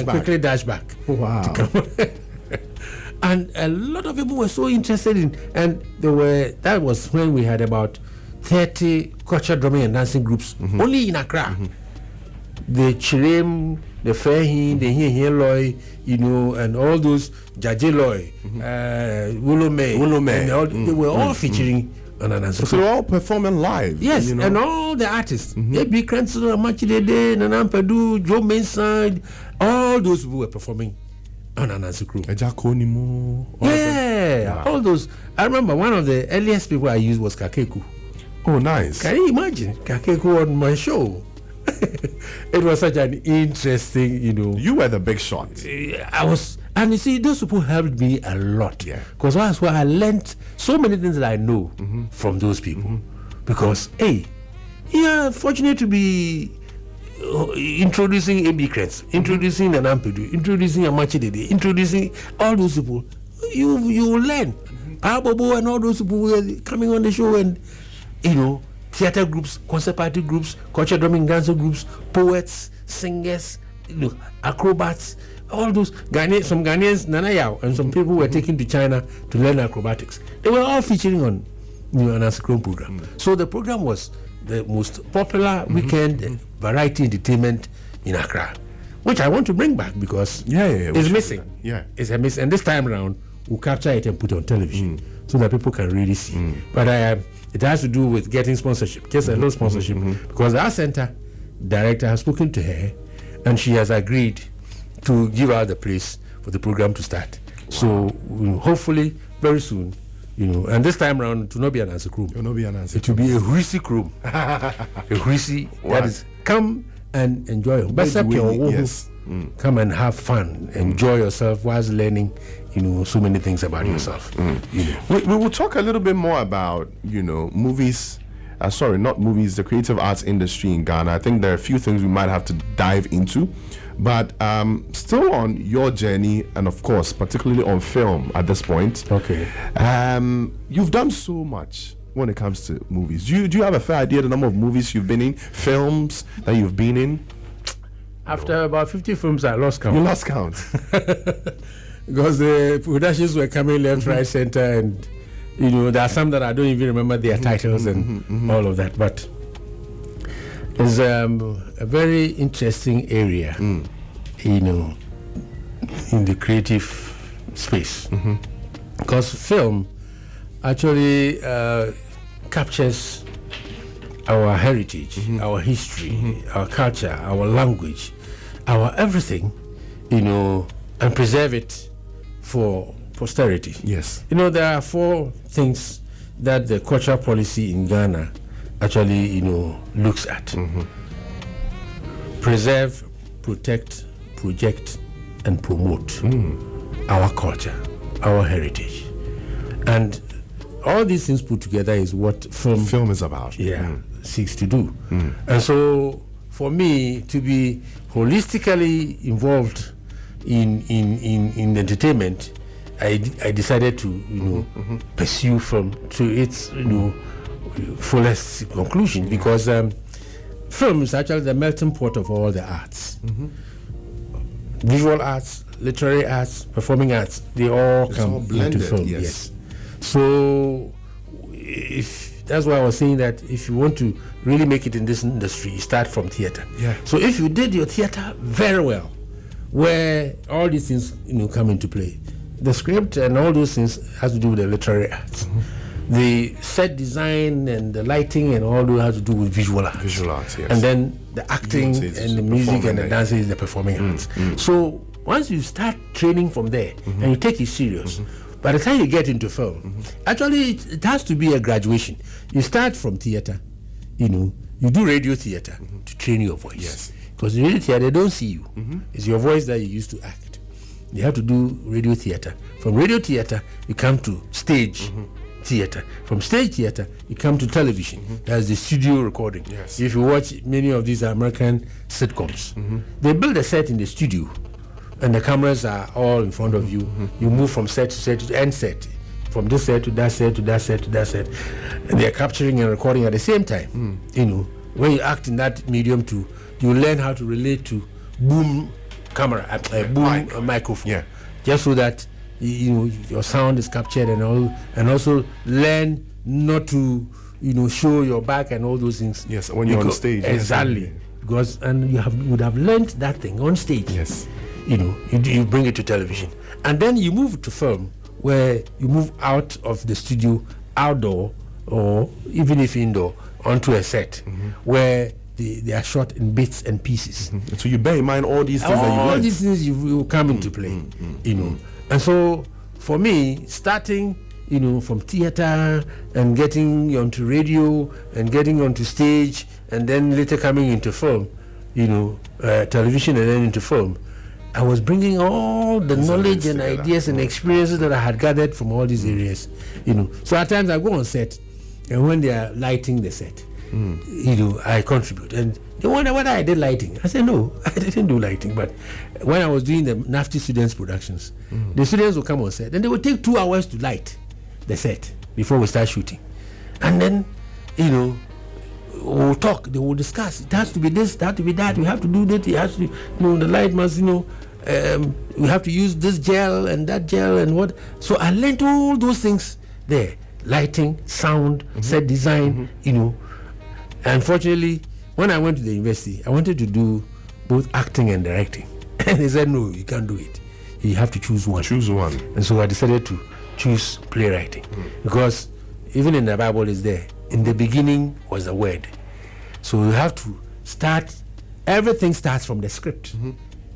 Speaker 5: quickly dash back.
Speaker 6: Wow. And a lot of people were so interested in, and that was when we had about 30 culture drumming and dancing groups only in Accra. The Chirem, the Fairhin, the Hienloy, and all those Jajeloy, Wolome, they were all featuring on an answer.
Speaker 5: So they're all performing live.
Speaker 6: Yes, and all the artists, A.B. Cranston, Amachidede, Nanam Padu, Joe Mason, all those who were performing on an answer crew.
Speaker 5: Yeah,
Speaker 6: all those. I remember one of the earliest people I used was Kakeku.
Speaker 5: Oh, nice.
Speaker 6: Can you imagine Kakeku on my show? It was such an interesting,
Speaker 5: You were the big shot.
Speaker 6: I was, and you see, those people helped me a lot.
Speaker 5: Yeah.
Speaker 6: Because that's why I learned so many things that I know from those people. Because, fortunate to be introducing A.B. Kretz, introducing Nanampedu, introducing Amachidede, introducing all those people. You will learn. Abobo and all those people were coming on the show, and theater groups, concert party groups, culture drumming dancer groups, poets, singers, acrobats, all those some Ghanaians, Nanayao, and some people were taken to China to learn acrobatics. They were all featuring on an Nkrumah program. So the program was the most popular weekend variety entertainment in Accra, which I want to bring back because it's missing. It's a miss, and this time around we'll capture it and put it on television so that people can really see. But it has to do with getting sponsorship, just a little sponsorship, because our center director has spoken to her, and she has agreed to give her the place for the program to start. Wow. So hopefully very soon, and this time around it will not be an answer crew. It will not be an answer. It will be a Huisi crew. A Huisi that is come and enjoy. Yes. Come and have fun, enjoy yourself whilst learning, so many things about yourself.
Speaker 5: We will talk a little bit more about, movies. Not movies, the creative arts industry in Ghana. I think there are a few things we might have to dive into. But still on your journey, and of course, particularly on film at this point.
Speaker 6: Okay.
Speaker 5: You've done so much. when it comes to movies? Do you have a fair idea of the number of movies you've been in, films that you've been in?
Speaker 6: After about 50 films, I lost count.
Speaker 5: You lost count.
Speaker 6: Because the productions were coming left, right, center, and there are some that I don't even remember their titles and all of that. But it's a very interesting area, in the creative space, because film actually captures our heritage, our history, our culture, our language, our everything, and preserve it for posterity.
Speaker 5: Yes.
Speaker 6: There are 4 things that the cultural policy in Ghana actually, looks at. Preserve, protect, project, and promote our culture, our heritage. And all these things put together is what film
Speaker 5: is about.
Speaker 6: Seeks to do. And so for me to be holistically involved in entertainment, I decided to pursue film to its fullest conclusion, because film is actually the melting pot of all the arts. Visual arts, literary arts, performing arts, they all come into film. Yes. So that's why I was saying that if you want to really make it in this industry, you start from theater. So if you did your theater very well, where all these things come into play, the script and all those things has to do with the literary arts. The set design and the lighting and all those has to do with visual arts.
Speaker 5: Yes.
Speaker 6: And then the acting and the music and the dancing is the performing arts. So once you start training from there and you take it serious, by the time you get into film, actually it has to be a graduation. You start from theater, you do radio theater to train your voice.
Speaker 5: Yes.
Speaker 6: Because in radio theater, they don't see you. It's your voice that you use to act. You have to do radio theater. From radio theater, you come to stage theater. From stage theater, you come to television. That's the studio recording.
Speaker 5: Yes.
Speaker 6: If you watch many of these American sitcoms, they build a set in the studio, and the cameras are all in front of you. You move from set to set to end set, from this set to that set to that set to that set, and they are capturing and recording at the same time. When you act in that medium too, you learn how to relate to boom camera, boom microphone, just so that your sound is captured and also learn not to show your back and all those things.
Speaker 5: Yes, when you're on stage.
Speaker 6: Exactly. Because you would have learned that thing on stage.
Speaker 5: Yes.
Speaker 6: You bring it to television, and then you move to film, where you move out of the studio, outdoor, or even if indoor, onto a set where they are shot in bits and pieces.
Speaker 5: So you bear in mind all these things that you learn.
Speaker 6: All these things will come into play, And so for me, starting from theater and getting onto radio and getting onto stage and then later coming into film, television and then into film, I was bringing all the knowledge and ideas and experiences that I had gathered from all these areas, So at times I go on set, and when they are lighting the set, I contribute. And they wonder whether I did lighting. I said, no, I didn't do lighting. But when I was doing the NAFTI students productions, the students would come on set, and they would take 2 hours to light the set before we start shooting. And then, we'll talk, they will discuss. It has to be this, it has to be that, we have to do that, it has to, the light must, we have to use this gel and that gel and what. So I learned all those things there. Lighting, sound, set design, Unfortunately, when I went to the university, I wanted to do both acting and directing. And they said, no, you can't do it. You have to choose one. And so I decided to choose playwriting. Because even in the Bible is there, in the beginning was the word. So you have to start, everything starts from the script.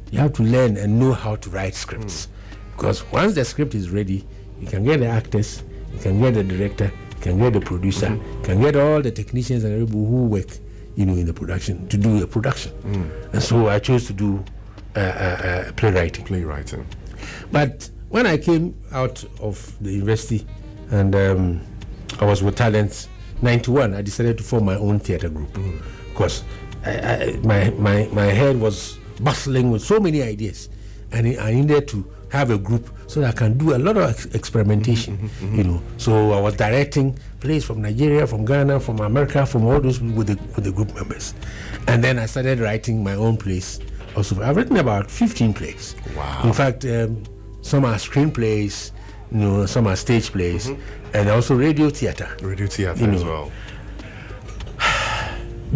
Speaker 6: You have to learn and know how to write scripts. Because once the script is ready, you can get the actors, you can get the director, you can get the producer, you can get all the technicians and everybody who work, in the production, to do a production. And so I chose to do playwriting. But when I came out of the university and I was with Talents, 91, I decided to form my own theater group. Because my head was bustling with so many ideas, and I needed to have a group so that I can do a lot of experimentation. So I was directing plays from Nigeria, from Ghana, from America, from all those with the group members. And then I started writing my own plays. Also, I've written about 15 plays.
Speaker 5: Wow.
Speaker 6: In fact, some are screenplays, some are stage plays, and also radio theater.
Speaker 5: Radio theater as well.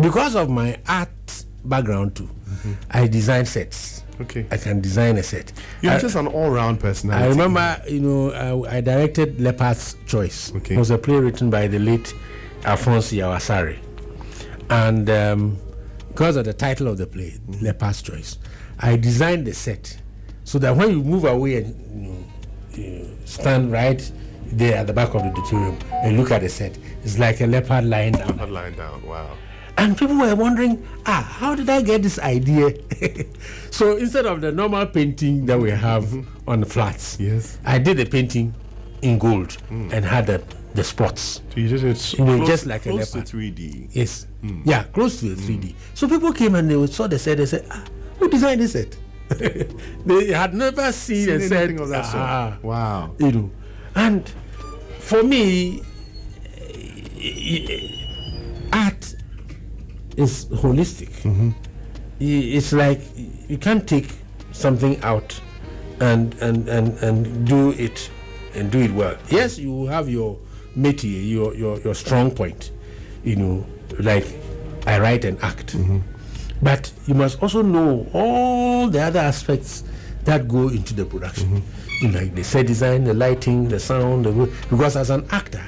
Speaker 6: Because of my art background too, I design sets.
Speaker 5: Okay.
Speaker 6: I can design a set.
Speaker 5: You're just an all-round personality.
Speaker 6: I remember, I directed Leopard's Choice.
Speaker 5: Okay.
Speaker 6: It was a play written by the late Alphonse Yawasari. And because of the title of the play, Leopard's Choice, I designed the set so that when you move away and you stand right there at the back of the auditorium and look at the set, it's like a leopard lying down.
Speaker 5: Leopard lying down, wow.
Speaker 6: And people were wondering, how did I get this idea? So instead of the normal painting that we have on the flats,
Speaker 5: yes,
Speaker 6: I did a painting in gold and had the spots.
Speaker 5: So you did it
Speaker 6: just like a leopard.
Speaker 5: Close to 3D.
Speaker 6: Yes. Yeah, close to the 3D. So people came and they saw the set. They said, who designed this set? They had never seen a set
Speaker 5: of that sort. Wow.
Speaker 6: And for me, art is holistic. It's like you can't take something out and do it well. Yes, you have your métier, your strong point. Like I write and act, but you must also know all the other aspects that go into the production, like the set design, the lighting, the sound, because as an actor,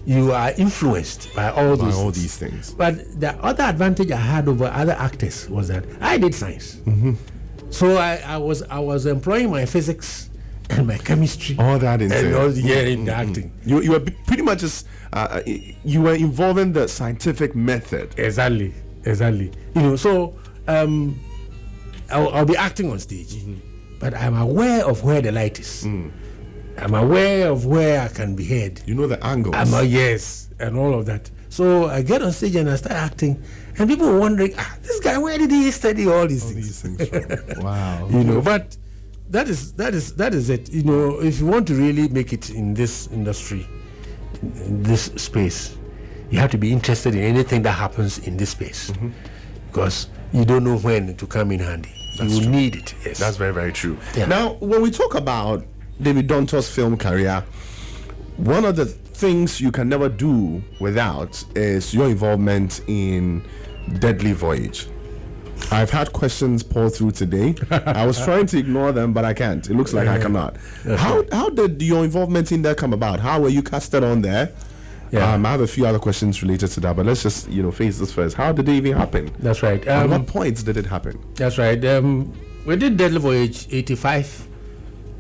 Speaker 6: you are influenced by all
Speaker 5: these things.
Speaker 6: But the other advantage I had over other actors was that I did science. So I was employing my physics and my chemistry.
Speaker 5: All that in
Speaker 6: the acting.
Speaker 5: You were pretty much just you were involving the scientific method.
Speaker 6: Exactly. So I'll be acting on stage, but I'm aware of where the light is. I'm aware of where I can be heard.
Speaker 5: You know the angles.
Speaker 6: Yes, and all of that. So I get on stage and I start acting, and people were wondering, this guy, where did he study all these things
Speaker 5: from? Wow.
Speaker 6: But that is it. If you want to really make it in this industry, in this space, you have to be interested in anything that happens in this space, because you don't know when to come in handy. You will need it. Yes,
Speaker 5: that's very, very true.
Speaker 6: Yeah.
Speaker 5: Now, when we talk about David Dontoh's film career, one of the things you can never do without is your involvement in Deadly Voyage. I've had questions pour through today. I was trying to ignore them, but I can't. It looks like I cannot. How did your involvement in that come about? How were you casted on there? I have a few other questions related to that, but let's just face this first. How did it even happen?
Speaker 6: That's right.
Speaker 5: At what points did it happen?
Speaker 6: That's right. We did Deadly Voyage 85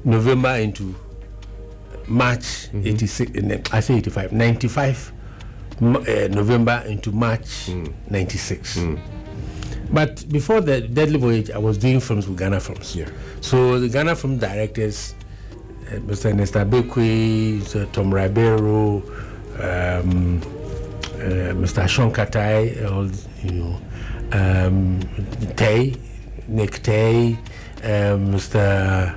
Speaker 6: November into March 86. I say 85. 95 November into March 96. But before the Deadly Voyage, I was doing films with Ghana Films.
Speaker 5: Yeah.
Speaker 6: So the Ghana film directors, Mr. Nesta Bekwe, Mr. Tom Ribeiro, Mr. Sean Katai, Nick Tay, Mr.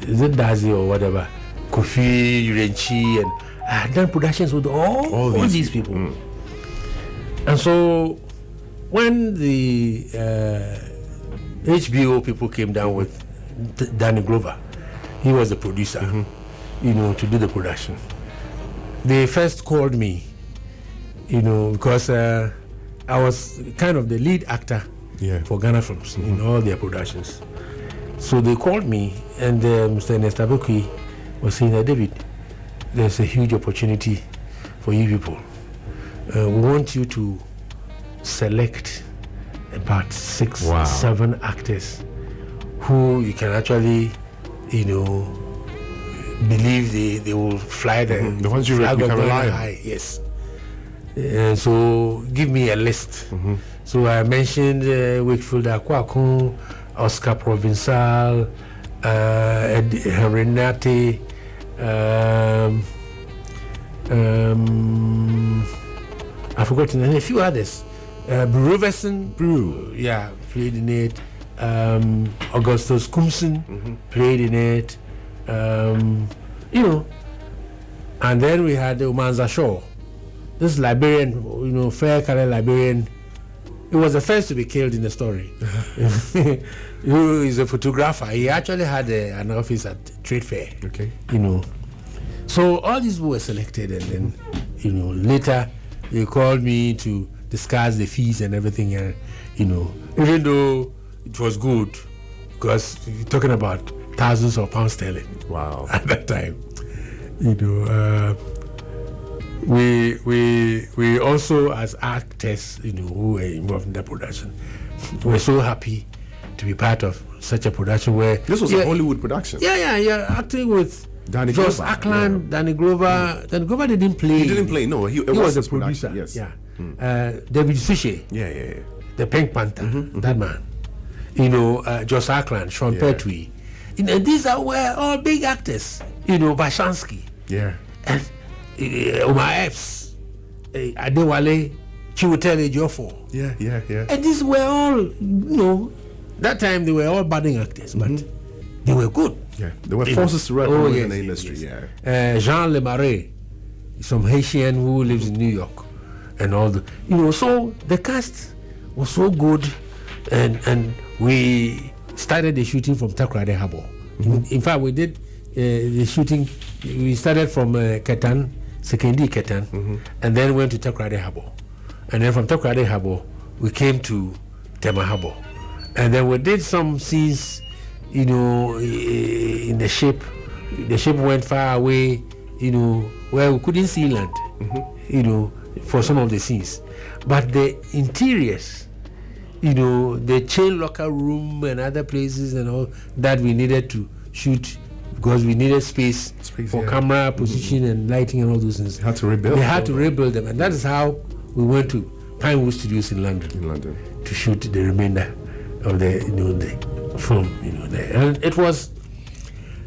Speaker 6: Is it Dazi or whatever, Kofi Urenchi, and I had done productions with all these people. And so when the HBO people came down with Danny Glover, he was the producer, to do the production. They first called me, because I was kind of the lead actor for Ghana Films in all their productions. So they called me, and Mr. Nesta Bekwe was saying that, David, there's a huge opportunity for you people. We want you to select about 6, 7 actors who you can actually, believe they will fly the
Speaker 5: ones you can rely on.
Speaker 6: Yes. So give me a list. So I mentioned Wakefield Akwaku, Oscar Provençal, Renate, I've forgotten, and a few others. Roverson, played in it. Augustus Kumsen played in it. And then we had Omanza Shaw, this Liberian, fair colored Liberian, he was the first to be killed in the story. Who is a photographer. He actually had an office at Trade Fair.
Speaker 5: Okay.
Speaker 6: So all these were selected, and then, later they called me to discuss the fees and everything. And, even though it was good, because you're talking about thousands of pounds sterling.
Speaker 5: Wow.
Speaker 6: At that time, we also, as actors, who were involved in the production, were so happy to be part of such a production where
Speaker 5: this was a Hollywood production.
Speaker 6: Yeah, acting with Joss Ackland, Danny Glover. Danny Glover didn't play.
Speaker 5: He didn't play. No, he was
Speaker 6: the producer.
Speaker 5: Yes.
Speaker 6: Yeah. David Fisher.
Speaker 5: Yeah.
Speaker 6: The Pink Panther. That man. Joss Ackland, Sean Pertwee. These were all big actors. Bashansky.
Speaker 5: Yeah.
Speaker 6: And Omar Epps, Adewale, Chiwetel Ejiofor.
Speaker 5: Yeah.
Speaker 6: And these were all, that time they were all budding actors, but they were good.
Speaker 5: Yeah, there were forces to reckon in the industry.
Speaker 6: Yes. Yeah. Jean Lemarais, some Haitian who lives in New York, and all the, so the cast was so good, and we started the shooting from Takoradi Harbour. In fact, we did the shooting. We started from Ketan, Sekendi Ketan, and then went to Takoradi Harbour, and then from Takoradi Harbour we came to Tema Harbour, and then we did some scenes, in the ship. The ship went far away, where we couldn't see land, for some of the scenes, but the interiors, the chain locker room and other places and all that we needed to shoot, because we needed space for camera position and lighting and all those things.
Speaker 5: They had to rebuild.
Speaker 6: They had to rebuild them, and that is how we went to Pinewood Studios in London. To shoot the remainder of the the film. There, and it was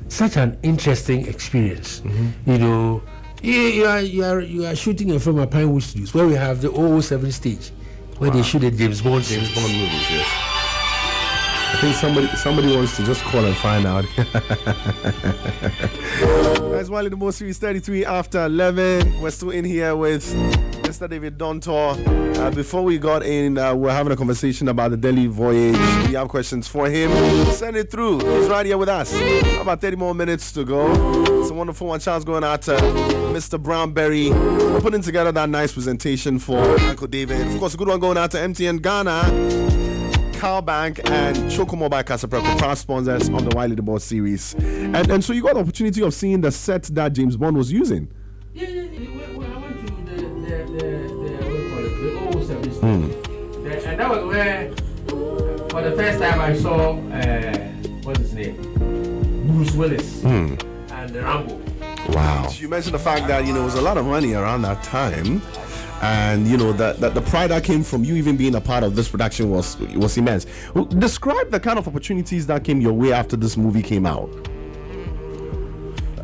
Speaker 6: such an interesting experience. You are shooting a film at Pinewood Studios, where we have the 007 stage, where they shoot the James Bond movies.
Speaker 5: Yes. I think somebody wants to just call and find out. That's YLeaderboardseries 33 after 11. We're still in here with Mr. David Dontoh. Before we got in, we're having a conversation about the Delhi voyage. If you have questions for him, send it through. He's right here with us. About 30 more minutes to go. It's a wonderful one. Chance going out to Mr. Brownberry. We're putting together that nice presentation for Uncle David. Of course, a good one going out to MTN Ghana, Bank, and Choco Mobile Casapreco, proud sponsors on the YLeaderboard series. And so you got the opportunity of seeing the set that James Bond was using.
Speaker 6: Yeah. When I went to the 007 stage, and that was where, for the first time, I saw what's his name, Bruce Willis and the Rambo.
Speaker 5: Wow. You mentioned the fact that it was a lot of money around that time. And that the pride that came from you even being a part of this production was immense. Describe the kind of opportunities that came your way after this movie came out.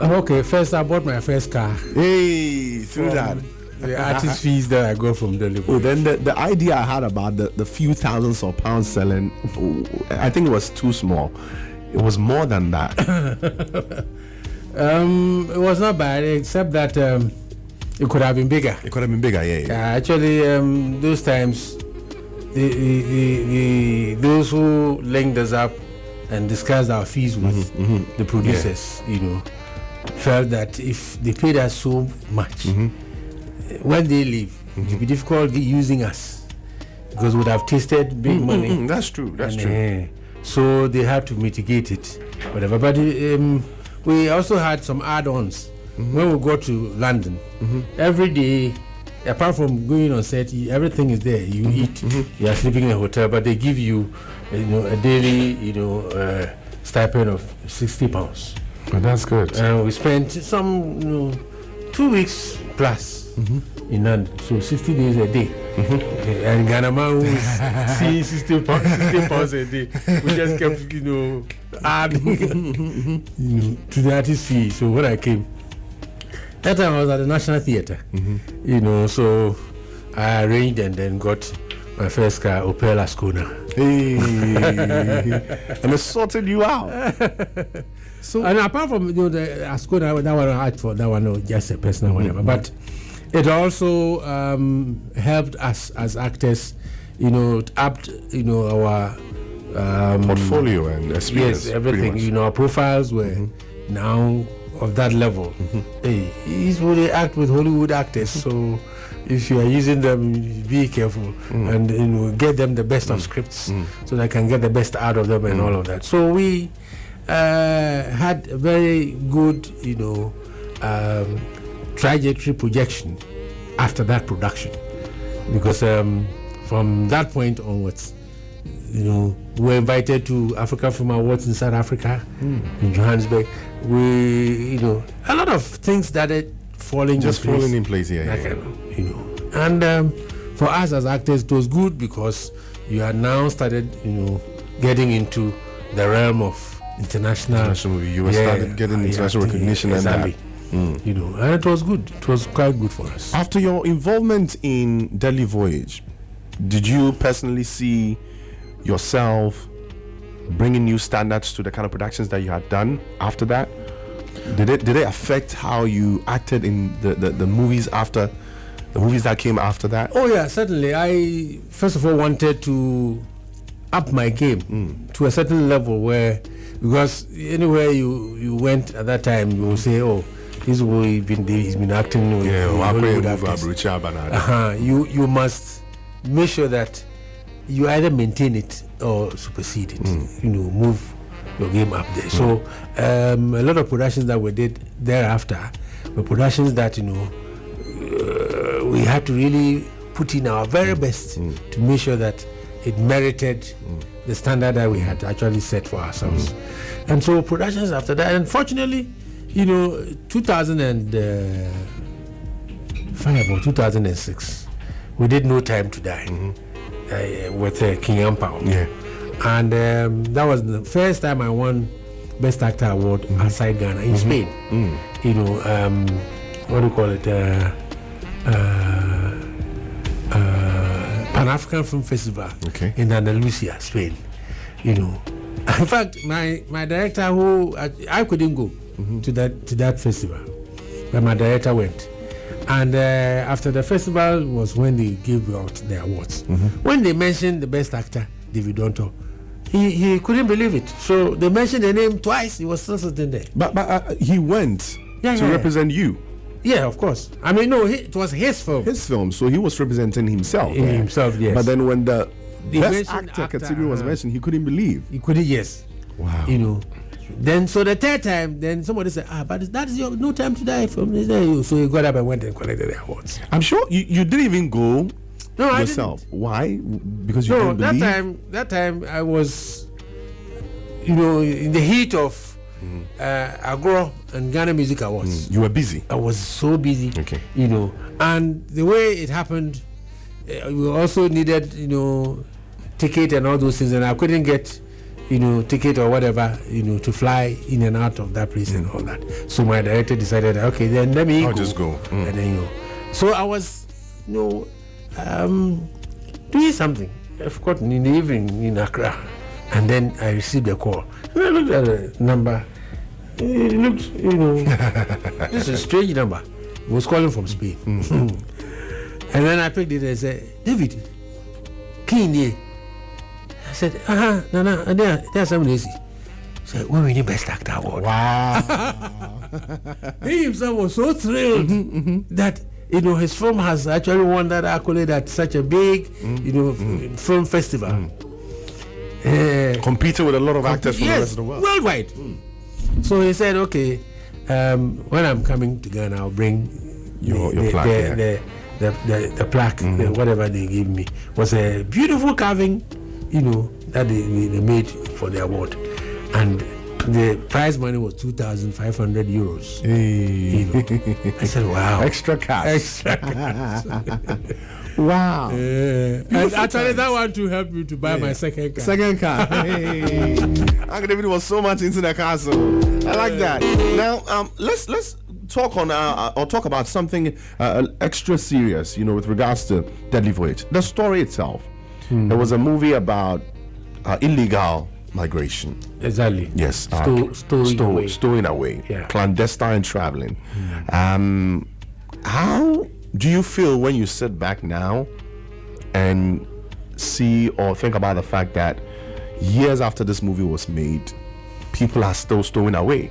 Speaker 6: Okay, first I bought my first car.
Speaker 5: Hey, through that.
Speaker 6: The artist fees that I got from Delhi.
Speaker 5: Then the idea I had about the few thousands of pounds selling, I think it was too small. It was more than that.
Speaker 6: It was not bad, except that it could have been bigger.
Speaker 5: It could have been bigger, yeah.
Speaker 6: Actually, those times, those who linked us up and discussed our fees with the producers, felt that if they paid us so much, when they leave, it would be difficult using us, because we would have tasted big money.
Speaker 5: That's true. That's true.
Speaker 6: So they had to mitigate it, whatever. But we also had some add-ons. When we go to London, every day, apart from going on set, everything is there. You eat, you are sleeping in a hotel, but they give you, a daily, stipend of £60.
Speaker 5: Oh, that's good.
Speaker 6: And we spent some, 2 weeks plus in London, so 60 days a day. Okay. And Ghana man was seeing £60 a day. We just kept, adding, to the artist fee. So when I came, that time I was at the National Theatre, so I arranged and then got my first car, Opel Ascona.
Speaker 5: And it sorted you out.
Speaker 6: So, and apart from the Ascona, that one I asked for, that one no, just a personal whatever. But it also helped us as actors, up, our
Speaker 5: portfolio and experience.
Speaker 6: Yes, everything. Our profiles were now of that level. Hey, he's really act with Hollywood actors, so if you are using them, be careful and get them the best of scripts so they can get the best out of them and all of that. So we had a very good, trajectory projection after that production, because from that point onwards, we were invited to African Film Awards in South Africa, in Johannesburg. We, a lot of things started falling
Speaker 5: in place,
Speaker 6: And for us as actors, it was good because you had now started, getting into the realm of international.
Speaker 5: You were started getting international recognition and that.
Speaker 6: And it was good. It was quite good for us.
Speaker 5: After your involvement in Deadly Voyage, did you personally see yourself bringing new standards to the kind of productions that you had done after that? Did it affect how you acted in the movies after the movies that came after that?
Speaker 6: Oh yeah, certainly. I first of all wanted to up my game to a certain level where, because anywhere you went at that time, you will say, oh, this boy he's been acting with Hollywood actors. You must make sure that you either maintain it or supersede it. Move your game up there. So a lot of productions that we did thereafter were productions that we had to really put in our very best to make sure that it merited the standard that we had actually set for ourselves. And so productions after that, unfortunately, 2005 or 2006, we did No Time to Die with King Empire. And that was the first time I won Best Actor Award outside Ghana, in Spain. What do you call it? Pan-African Film Festival in Andalusia, Spain. In fact, my director, who I couldn't go to that festival, but my director went. And after the festival was when they gave out the awards. When they mentioned the best actor, David Dontoh, he couldn't believe it. So they mentioned the name twice. He was still sitting there.
Speaker 5: But he went to represent you.
Speaker 6: Yeah, of course. I mean, no, it was his film.
Speaker 5: His film, so he was representing himself.
Speaker 6: Himself, yes.
Speaker 5: But then when the best actor category was mentioned, he couldn't believe.
Speaker 6: He couldn't, yes.
Speaker 5: Wow.
Speaker 6: Then, so the third time, then somebody said, but that is your No Time to Die film. So he got up and went and collected the awards.
Speaker 5: I'm sure you didn't even go yourself.
Speaker 6: I didn't.
Speaker 5: Why? Because you didn't believe?
Speaker 6: that time I was, in the heat of Agro and Ghana Music Awards.
Speaker 5: You were busy.
Speaker 6: I was so busy.
Speaker 5: Okay.
Speaker 6: And the way it happened, we also needed, ticket and all those things, and I couldn't get, ticket or whatever, to fly in and out of that place and all that. So my director decided, okay, then let me
Speaker 5: just go.
Speaker 6: And then so I was, doing something. I forgot in the evening in Accra, and then I received a call. And I looked at the number. It looked, this is a strange number. It was calling from Spain. And then I picked it and said, David, clean here. I said, no, there's somebody else. He said, we need Best Actor Award.
Speaker 5: Wow.
Speaker 6: He himself was so thrilled that his film has actually won that accolade at such a big film festival.
Speaker 5: Competing with a lot of actors from the rest of the world.
Speaker 6: Worldwide. So he said, okay, when I'm coming to Ghana, I'll bring
Speaker 5: your plaque.
Speaker 6: The plaque, whatever they gave me, was a beautiful carving, that they made for the award. And the prize money was 2,500 euros.
Speaker 5: Hey.
Speaker 6: I said, wow.
Speaker 5: Extra cash. Wow.
Speaker 6: And actually that one to help me to buy my second car.
Speaker 5: Hey. Uncle David was so much into the castle. I like that. Now, let's talk on or talk about something extra serious, with regards to Deadly Voyage. The story itself. There was a movie about illegal migration.
Speaker 6: Exactly.
Speaker 5: Yes.
Speaker 6: Stowing away.
Speaker 5: Yeah. Clandestine traveling. How do you feel when you sit back now and see or think about the fact that years after this movie was made, people are still stowing away?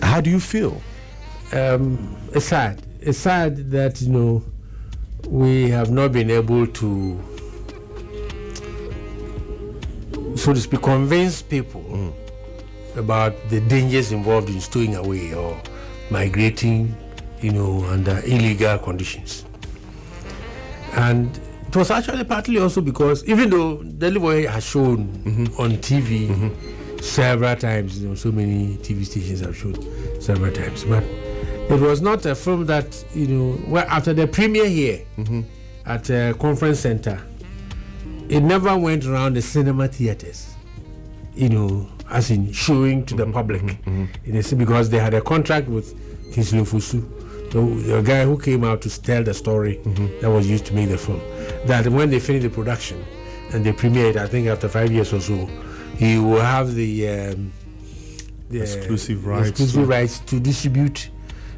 Speaker 5: How do you feel?
Speaker 6: It's sad. It's sad that, you know, we have not been able to, so to speak, convince people about the dangers involved in stowing away or migrating, you know, under illegal conditions. And it was actually partly also because, even though Deadly Voyage has shown on TV several times, you know, so many TV stations have shown several times, but it was not a film that, you know, well, after the premiere here at a conference center, it never went around the cinema theaters, you know, as in showing to the public, because they had a contract with Kinsley Fusu, the guy who came out to tell the story that was used to make the film. That when they finished the production and they premiered, I think after 5 years or so, he will have the
Speaker 5: exclusive
Speaker 6: rights to distribute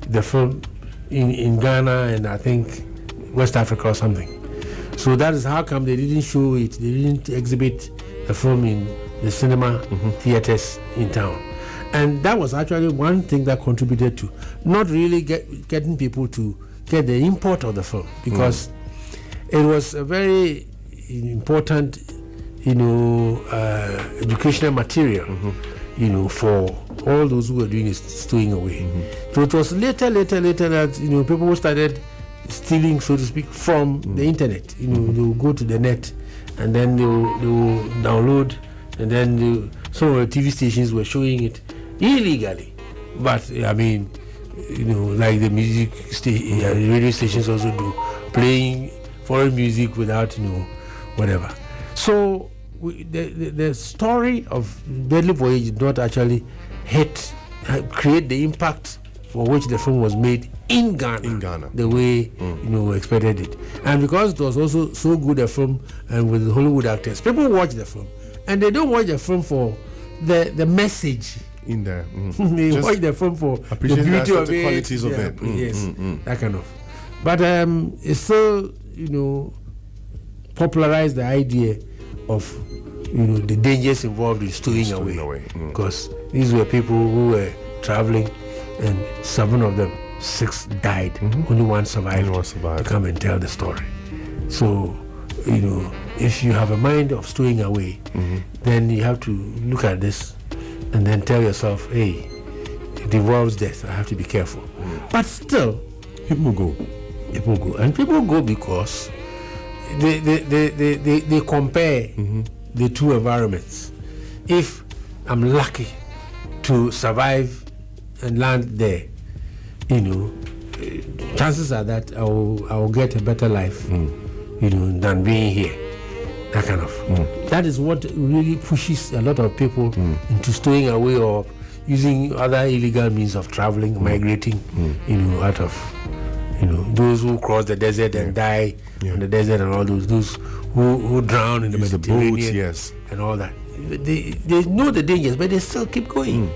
Speaker 6: the film in Ghana and I think West Africa or something. So that is how come they didn't show it. They didn't exhibit the film in the cinema theaters in town. And that was actually one thing that contributed to not really getting people to get the import of the film, because it was a very important, you know, educational material, you know, for all those who were doing stowing away. So it was later that, you know, people started stealing, so to speak, from the internet. You know, they will go to the net and then they will download, and then some of the TV stations were showing it illegally. But I mean, you know, like the music radio stations also do, playing foreign music without, you know, whatever. So the story of Deadly Voyage did not actually create the impact for which the film was made in Ghana, the way you know, expected it. And because it was also so good a film and with Hollywood actors, people watch the film and they don't watch the film for the message
Speaker 5: in there.
Speaker 6: They watch the film for the beauty of
Speaker 5: the
Speaker 6: it,
Speaker 5: qualities of it.
Speaker 6: Yes, that kind of. But it still, you know, popularized the idea of, you know, the dangers involved in stowing away. Because these were people who were traveling, and 7 of them, 6 died. Only one survived to come and tell the story. So, you know, if you have a mind of stowing away, then you have to look at this and then tell yourself, hey, it involves death, I have to be careful. But still, people go. And people go because they compare the two environments. If I'm lucky to survive and land there, you know, chances are that I will get a better life, you know, than being here. That kind of. That is what really pushes a lot of people into stowing away or using other illegal means of traveling, migrating, you know, out of, you know, those who cross the desert and die in the desert, and all those who drown in the Mediterranean, and all that. They know the dangers, but they still keep going.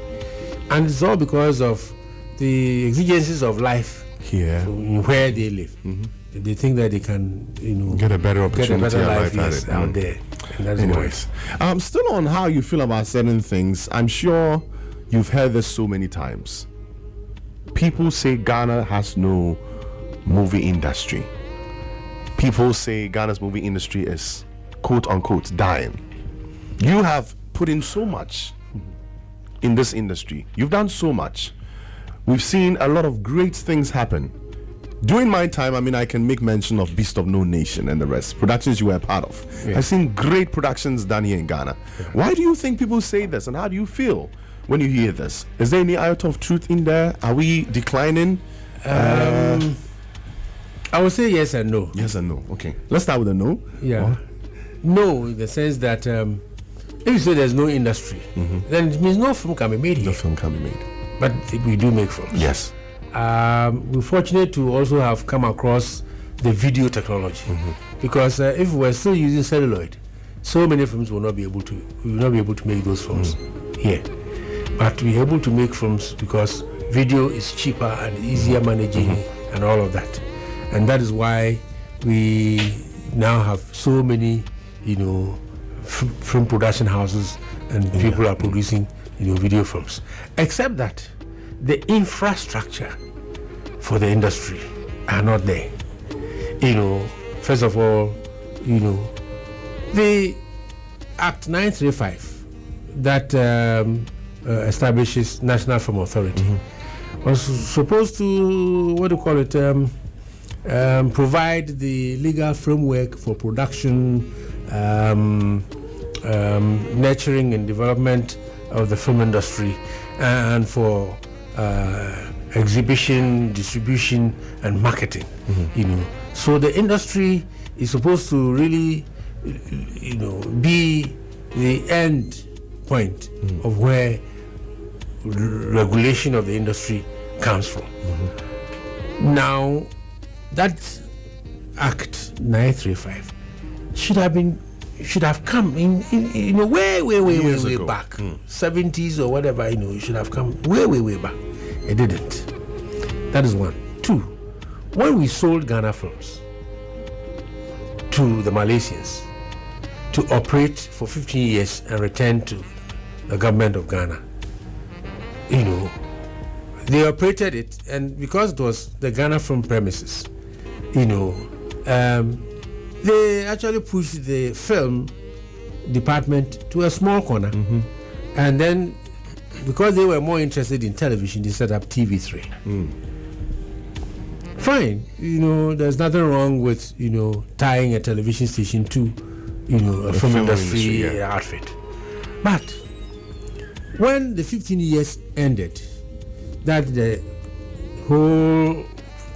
Speaker 6: And it's all because of the exigencies of life here, where they live. They think that they can, you know,
Speaker 5: get a better opportunity,
Speaker 6: life out there. And that's
Speaker 5: anyways, still on how you feel about certain things. I'm sure you've heard this so many times. People say Ghana has no movie industry. People say Ghana's movie industry is quote unquote dying. You have put in so much in this industry. You've done so much. We've seen a lot of great things happen. During my time, I mean, I can make mention of Beast of No Nation and the rest, productions you were a part of. I've seen great productions done here in Ghana. Why do you think people say this, and how do you feel when you hear this? Is there any iota of truth in there? Are we declining?
Speaker 6: I would say yes and no.
Speaker 5: Yes and no. Okay. Let's start with a no.
Speaker 6: Yeah. No, in the sense that if you say there's no industry, then it means no film can be made here.
Speaker 5: No film can be made.
Speaker 6: But we do make films.
Speaker 5: Yes.
Speaker 6: We're fortunate to also have come across the video technology, because if we're still using celluloid, so many films will not be able to make those films here. But we're able to make films because video is cheaper and easier managing and all of that. And that is why we now have so many, film production houses, and people are producing, video films. Except that the infrastructure for the industry are not there. First of all, the Act 935 that establishes National Film Authority was supposed to, provide the legal framework for production, nurturing and development of the film industry, and for exhibition, distribution, and marketing. So the industry is supposed to really, be the end point of where regulation of the industry comes from. Now, that Act 935 should have come in way back, 70s or whatever. It should have come way back. It didn't. That is one. Two, when we sold Ghana Films to the Malaysians to operate for 15 years and return to the government of Ghana, they operated it, and because it was the Ghana Film premises, they actually pushed the film department to a small corner. And then, because they were more interested in television, they set up TV3. Fine, there's nothing wrong with, tying a television station to, a film industry outfit. But when the 15 years ended, that the whole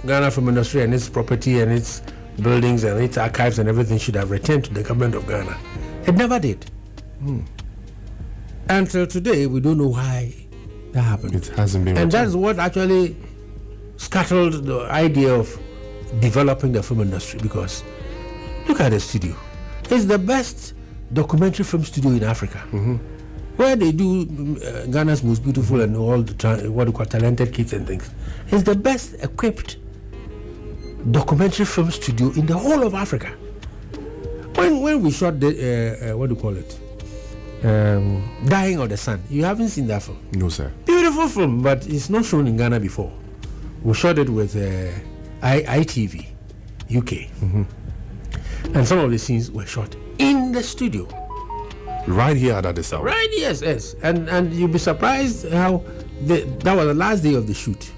Speaker 6: Ghana film industry and its property and its buildings and its archives and everything should have returned to the government of Ghana, it never did. Until today, we don't know why that happened.
Speaker 5: It hasn't been
Speaker 6: and that's what actually scuttled the idea of developing the film industry, because look at the studio. It's the best documentary film studio in Africa, where they do Ghana's most beautiful and all the talented kids and things. It's the best equipped documentary film studio in the whole of Africa. When we shot the Dying of the Sun, you haven't seen that film?
Speaker 5: No, sir.
Speaker 6: Beautiful film, but it's not shown in Ghana before. We shot it with ITV UK, and some of the scenes were shot in the studio.
Speaker 5: Right here at Addis Ababa.
Speaker 6: Right, yes. And you'll be surprised how that was the last day of the shoot,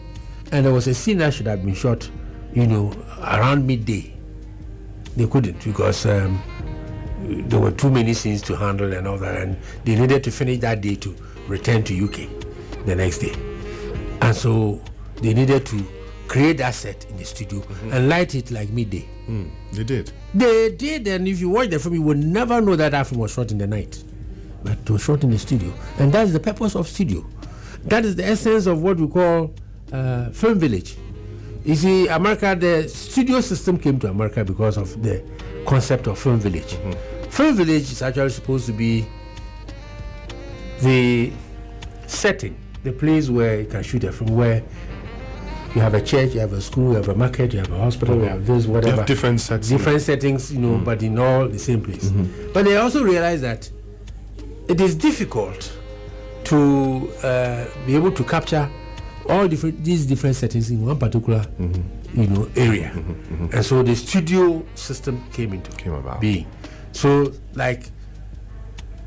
Speaker 6: and there was a scene that should have been shot, around midday. They couldn't, because there were too many scenes to handle and all that, and they needed to finish that day to return to UK the next day. And so they needed to create that set in the studio and light it like midday.
Speaker 5: They did.
Speaker 6: They did, and if you watch the film, you would never know that film was shot in the night, but it was shot in the studio. And that's the purpose of studio. That is the essence of what we call film village. You see, America, the studio system came to America because of the concept of film village. Film village is actually supposed to be the setting, the place where you can shoot a film, where you have a church, you have a school, you have a market, you have a hospital, you have this, whatever.
Speaker 5: You have different
Speaker 6: settings, but in all the same place. But they also realize that it is difficult to be able to capture all these different settings in one particular area. And so the studio system came about being. So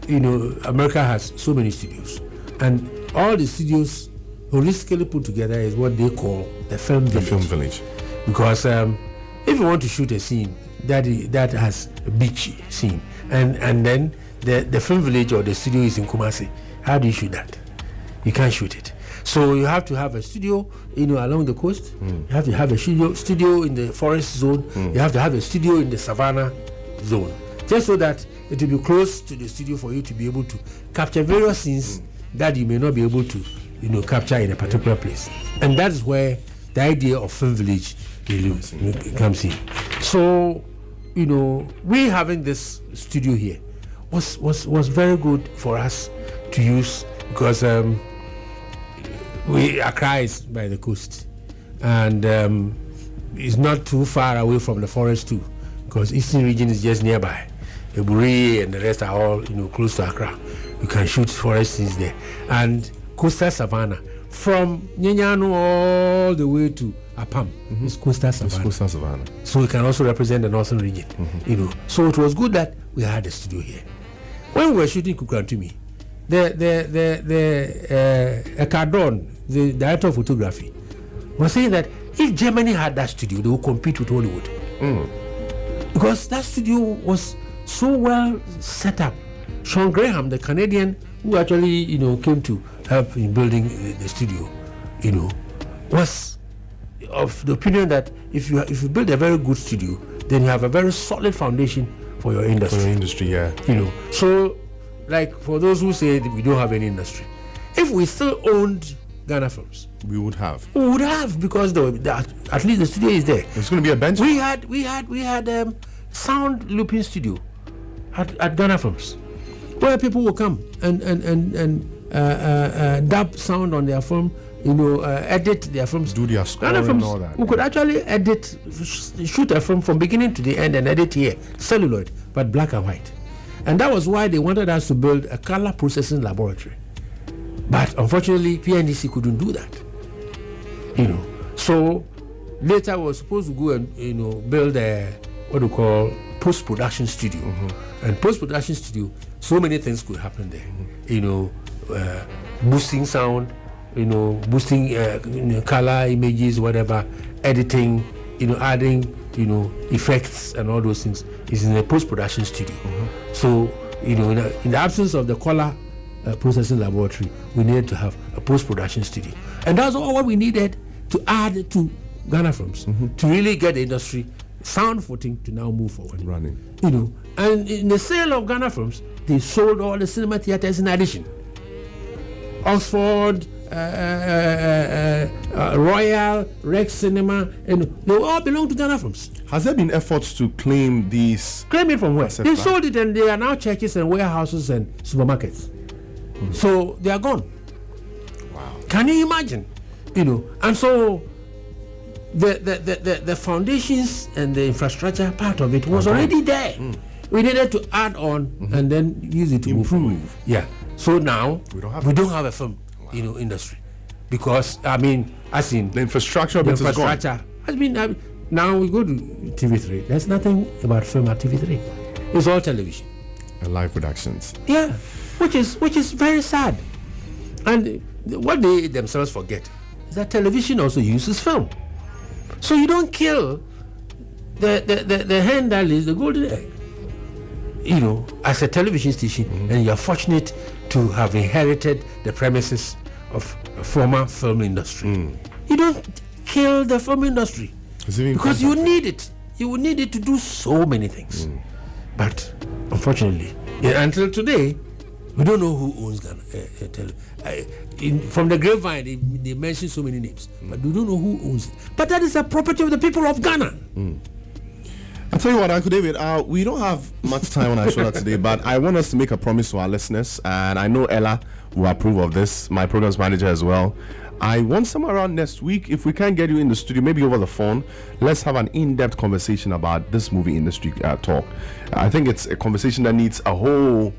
Speaker 6: America has so many studios, and all the studios holistically put together is what they call the film village. Because if you want to shoot a scene that has a beach scene, and then the film village or the studio is in Kumasi, how do you shoot that? You can't shoot it. So you have to have a studio, along the coast. You have to have a studio in the forest zone. You have to have a studio in the savannah zone, just so that it will be close to the studio for you to be able to capture various scenes that you may not be able to, capture in a particular place. And that's where the idea of film village really comes in. So, we having this studio here was very good for us to use, because Accra is by the coast, and it's not too far away from the forest too, because Eastern region is just nearby. Eburi and the rest are all close to Accra. You can shoot forest scenes there, and coastal savannah from Nyanyano all the way to Apam. It's coastal savannah. So we can also represent the northern region. So it was good that we had a studio here. When we were shooting Kukrantumi, the Ekadron, the director of photography, was saying that if Germany had that studio, they would compete with Hollywood. Because that studio was so well set up. Sean Graham, the Canadian who actually came to help in building the studio, was of the opinion that if you build a very good studio, then you have a very solid foundation for your industry. So, like, for those who say that we don't have any industry, if we still owned Ghana Films,
Speaker 5: we would have
Speaker 6: because at least the studio is there.
Speaker 5: It's going to be a bench.
Speaker 6: We had sound looping studio at Ghana Films, where people will come and dub sound on their film, edit their films,
Speaker 5: do their scoring and all that.
Speaker 6: We could actually shoot a film from beginning to the end and edit here, celluloid, but black and white. And that was why they wanted us to build a color processing laboratory. But unfortunately, PNDC couldn't do that. So later we were supposed to go and build a what we call post-production studio. And post-production studio, so many things could happen there. Boosting sound, boosting color, images, whatever, editing, adding, effects and all those things is in a post-production studio. So, in the absence of the color processing laboratory, we needed to have a post-production studio. And that's all what we needed to add to Ghana Films to really get the industry sound footing to now move forward.
Speaker 5: Running.
Speaker 6: And in the sale of Ghana Films, they sold all the cinema theaters in addition. Oxford, Royal, Rex Cinema, and they all belong to Ghana Films.
Speaker 5: Has there been efforts to claim these?
Speaker 6: Claim it from where? They sold it, and they are now churches and warehouses and supermarkets. So they are gone.
Speaker 5: Wow.
Speaker 6: Can you imagine? And so the foundations and the infrastructure part of it was already there. We needed to add on and then use it to improve. Yeah. So now we don't have a film, industry, because as in
Speaker 5: the infrastructure is gone.
Speaker 6: Now we go to TV3. There's nothing about film at TV3. It's all television
Speaker 5: and live productions.
Speaker 6: Yeah, which is very sad. And what they themselves forget is that television also uses film. So you don't kill the hen that lays the golden egg. As a television station, and you're fortunate to have inherited the premises of a former film industry. You don't kill the film industry because you need it. You will need it to do so many things. But unfortunately, until today, we don't know who owns Ghana. From the grapevine, they mention so many names, but we don't know who owns it. But that is the property of the people of Ghana.
Speaker 5: I'll tell you what, Uncle David, we don't have much time on our show today, but I want us to make a promise to our listeners, and I know Ella will approve of this, my programs manager as well. I want somewhere around next week, if we can't get you in the studio, maybe over the phone, let's have an in-depth conversation about this movie industry talk. I think it's a conversation that needs a whole,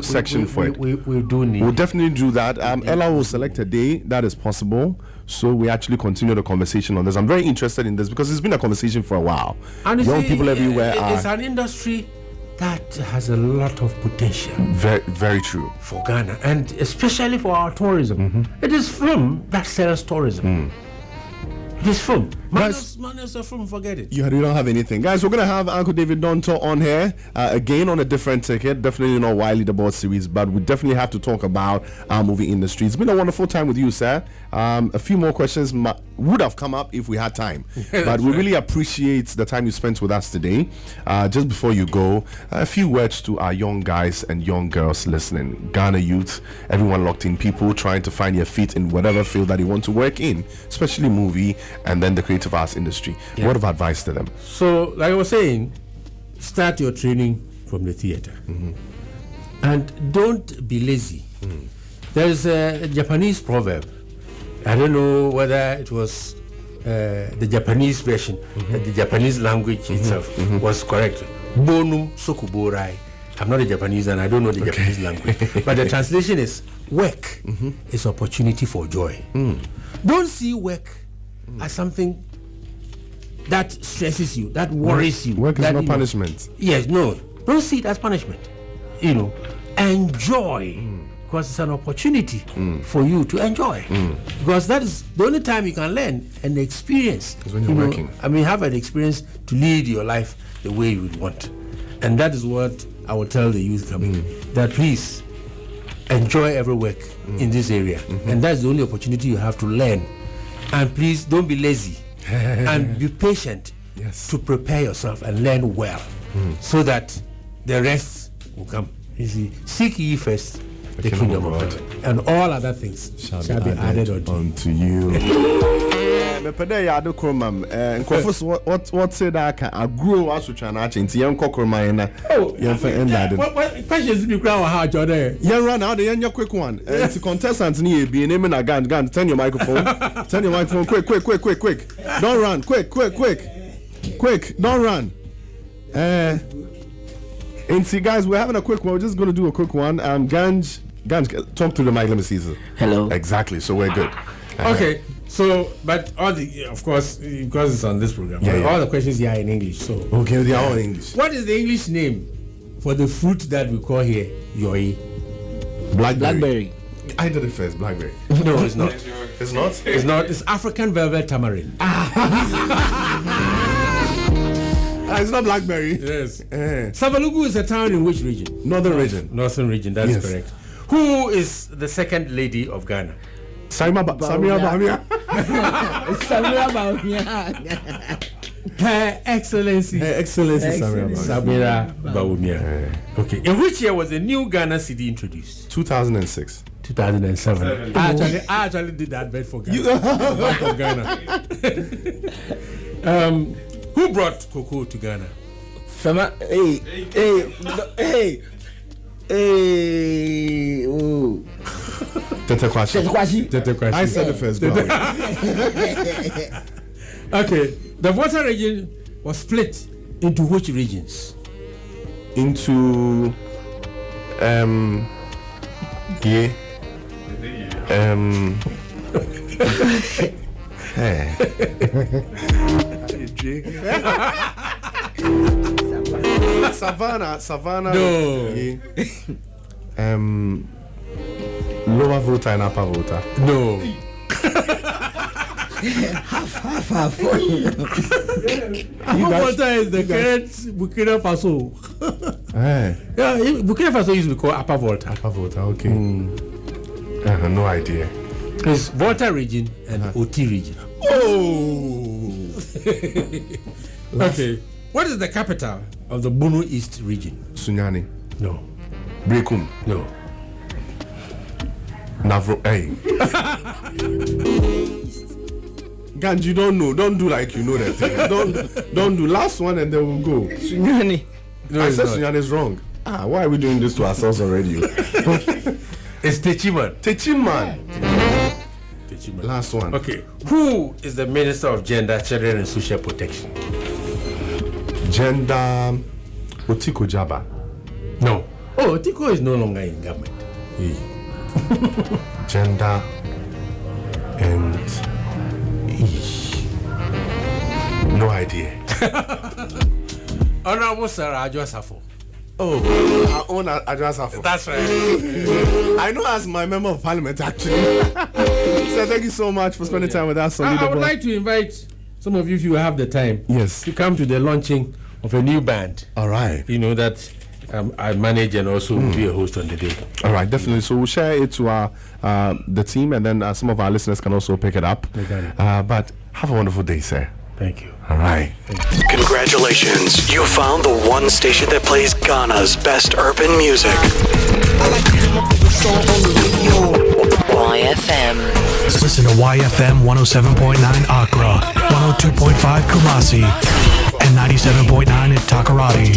Speaker 5: section for it. We'll definitely do that. Ella will select a day that is possible, so we actually continue the conversation on this. I'm very interested in this because it's been a conversation for a while.
Speaker 6: And
Speaker 5: young people everywhere
Speaker 6: it's an industry that has a lot of potential.
Speaker 5: Very, very true.
Speaker 6: For Ghana, and especially for our tourism. It is film that sells tourism. It is film. Minus a film, forget it.
Speaker 5: You don't have anything. Guys, we're going to have Uncle David Dontoh on here, again on a different ticket. Definitely not YLeaderboard series, but we definitely have to talk about our movie industry. It's been a wonderful time with you, sir. A few more questions would have come up if we had time. But we really appreciate the time you spent with us today. Just before you go, a few words to our young guys and young girls listening. Ghana youth, everyone locked in, people trying to find their feet in whatever field that they want to work in, especially movie and then the creative arts industry. What of advice to them?
Speaker 6: So, like I was saying, start your training from the theater. And don't be lazy. There's a Japanese proverb I don't know whether it was the Japanese version, the Japanese language itself was correct. Bonum sokuborai. I'm not a Japanese and I don't know the Japanese language. But the translation is work is opportunity for joy. Don't see work as something that stresses you, that worries you.
Speaker 5: Work is
Speaker 6: that,
Speaker 5: not punishment.
Speaker 6: Yes, no. Don't see it as punishment. Enjoy. Because it's an opportunity for you to enjoy. Because that is the only time you can learn and experience.
Speaker 5: Is when you're working.
Speaker 6: Have an experience to lead your life the way you would want. And that is what I will tell the youth coming. That please enjoy every work in this area. And that's the only opportunity you have to learn. And please don't be lazy. And be patient to prepare yourself and learn well. So that the rest will come. You see, seek ye first the kingdom of God, and all other things shall be added unto you.
Speaker 5: What say that I grow as we try to change young Nkrumah na
Speaker 6: questions you crowd hard there.
Speaker 5: Yeah, run out the young quick one. It's a contestant near be naming a gun. Turn your microphone. Turn your microphone quick. Don't run. Quick. Don't run. And see, guys, we're having a quick one. We're just going to do a quick one. Ganj, talk to the mic. Let me see this.
Speaker 7: Hello.
Speaker 5: Exactly. So we're good.
Speaker 6: Okay. So, but all the, of course, because it's on this program, all the questions here are in English. So,
Speaker 5: okay, they are all English.
Speaker 6: What is the English name for the fruit that we call here yoi?
Speaker 7: Blackberry.
Speaker 5: I did it first. Blackberry.
Speaker 6: No, it's not.
Speaker 5: It's not.
Speaker 6: It's not. It's African velvet tamarind.
Speaker 5: It's not blackberry.
Speaker 6: Yes. Savalugu is a town in which region?
Speaker 5: Northern region.
Speaker 6: Northern region. That is correct. Who is the second lady of Ghana?
Speaker 5: Samira Bawumia.
Speaker 6: Her Excellency Samira Bawumia. Okay. In which year was the new Ghana city introduced?
Speaker 5: 2006.
Speaker 6: 2007. I actually did that bet for Ghana. Who brought cocoa to Ghana?
Speaker 5: Tete Kwashi. I said the first.
Speaker 6: Okay. The water region was split into which regions?
Speaker 5: Into Savannah.
Speaker 6: No.
Speaker 5: Lower Volta and Upper Volta.
Speaker 6: No.
Speaker 7: Half.
Speaker 6: Upper Volta is the current Burkina Faso. Yeah, Burkina Faso used to be called Upper Volta.
Speaker 5: Upper Volta, okay. No idea.
Speaker 6: It's Volta region and Oti region.
Speaker 5: Oh.
Speaker 6: Okay. What is the capital of the Bunu East region?
Speaker 5: Sunyani.
Speaker 6: No.
Speaker 5: Brekum.
Speaker 6: No.
Speaker 5: Navro. Hey. Ganj, you don't know. Don't do like you know that thing. Don't do. Last one and then we'll go.
Speaker 7: Sunyani.
Speaker 5: No, I said Sunyani is wrong. Why are we doing this to ourselves already?
Speaker 6: It's Techiman.
Speaker 5: Techiman. Last one.
Speaker 6: Okay. Who is the Minister of Gender, Children and Social Protection?
Speaker 5: Gender. Otiko Jaba.
Speaker 6: No. Oh, Otiko is no longer in government.
Speaker 5: Gender and no idea.
Speaker 6: Honorable Sarah Ajwa-Safo.
Speaker 5: Oh, our own Ajwa-Safo.
Speaker 6: That's right.
Speaker 5: I know as my member of parliament actually. So thank you so much for spending time with us.
Speaker 6: I would like to invite some of you, if you have the time,
Speaker 5: to
Speaker 6: come to the launching of a new band.
Speaker 5: All right.
Speaker 6: You know that I manage and also be a host on the day.
Speaker 5: All right, definitely. So we'll share it to the team, and then some of our listeners can also pick it up. But have a wonderful day, sir.
Speaker 6: Thank you.
Speaker 5: All right.
Speaker 1: Congratulations. You found the one station that plays Ghana's best urban music.
Speaker 4: YFM. Listen to YFM 107.9 Accra, 102.5 Kumasi, and 97.9 at Takoradi.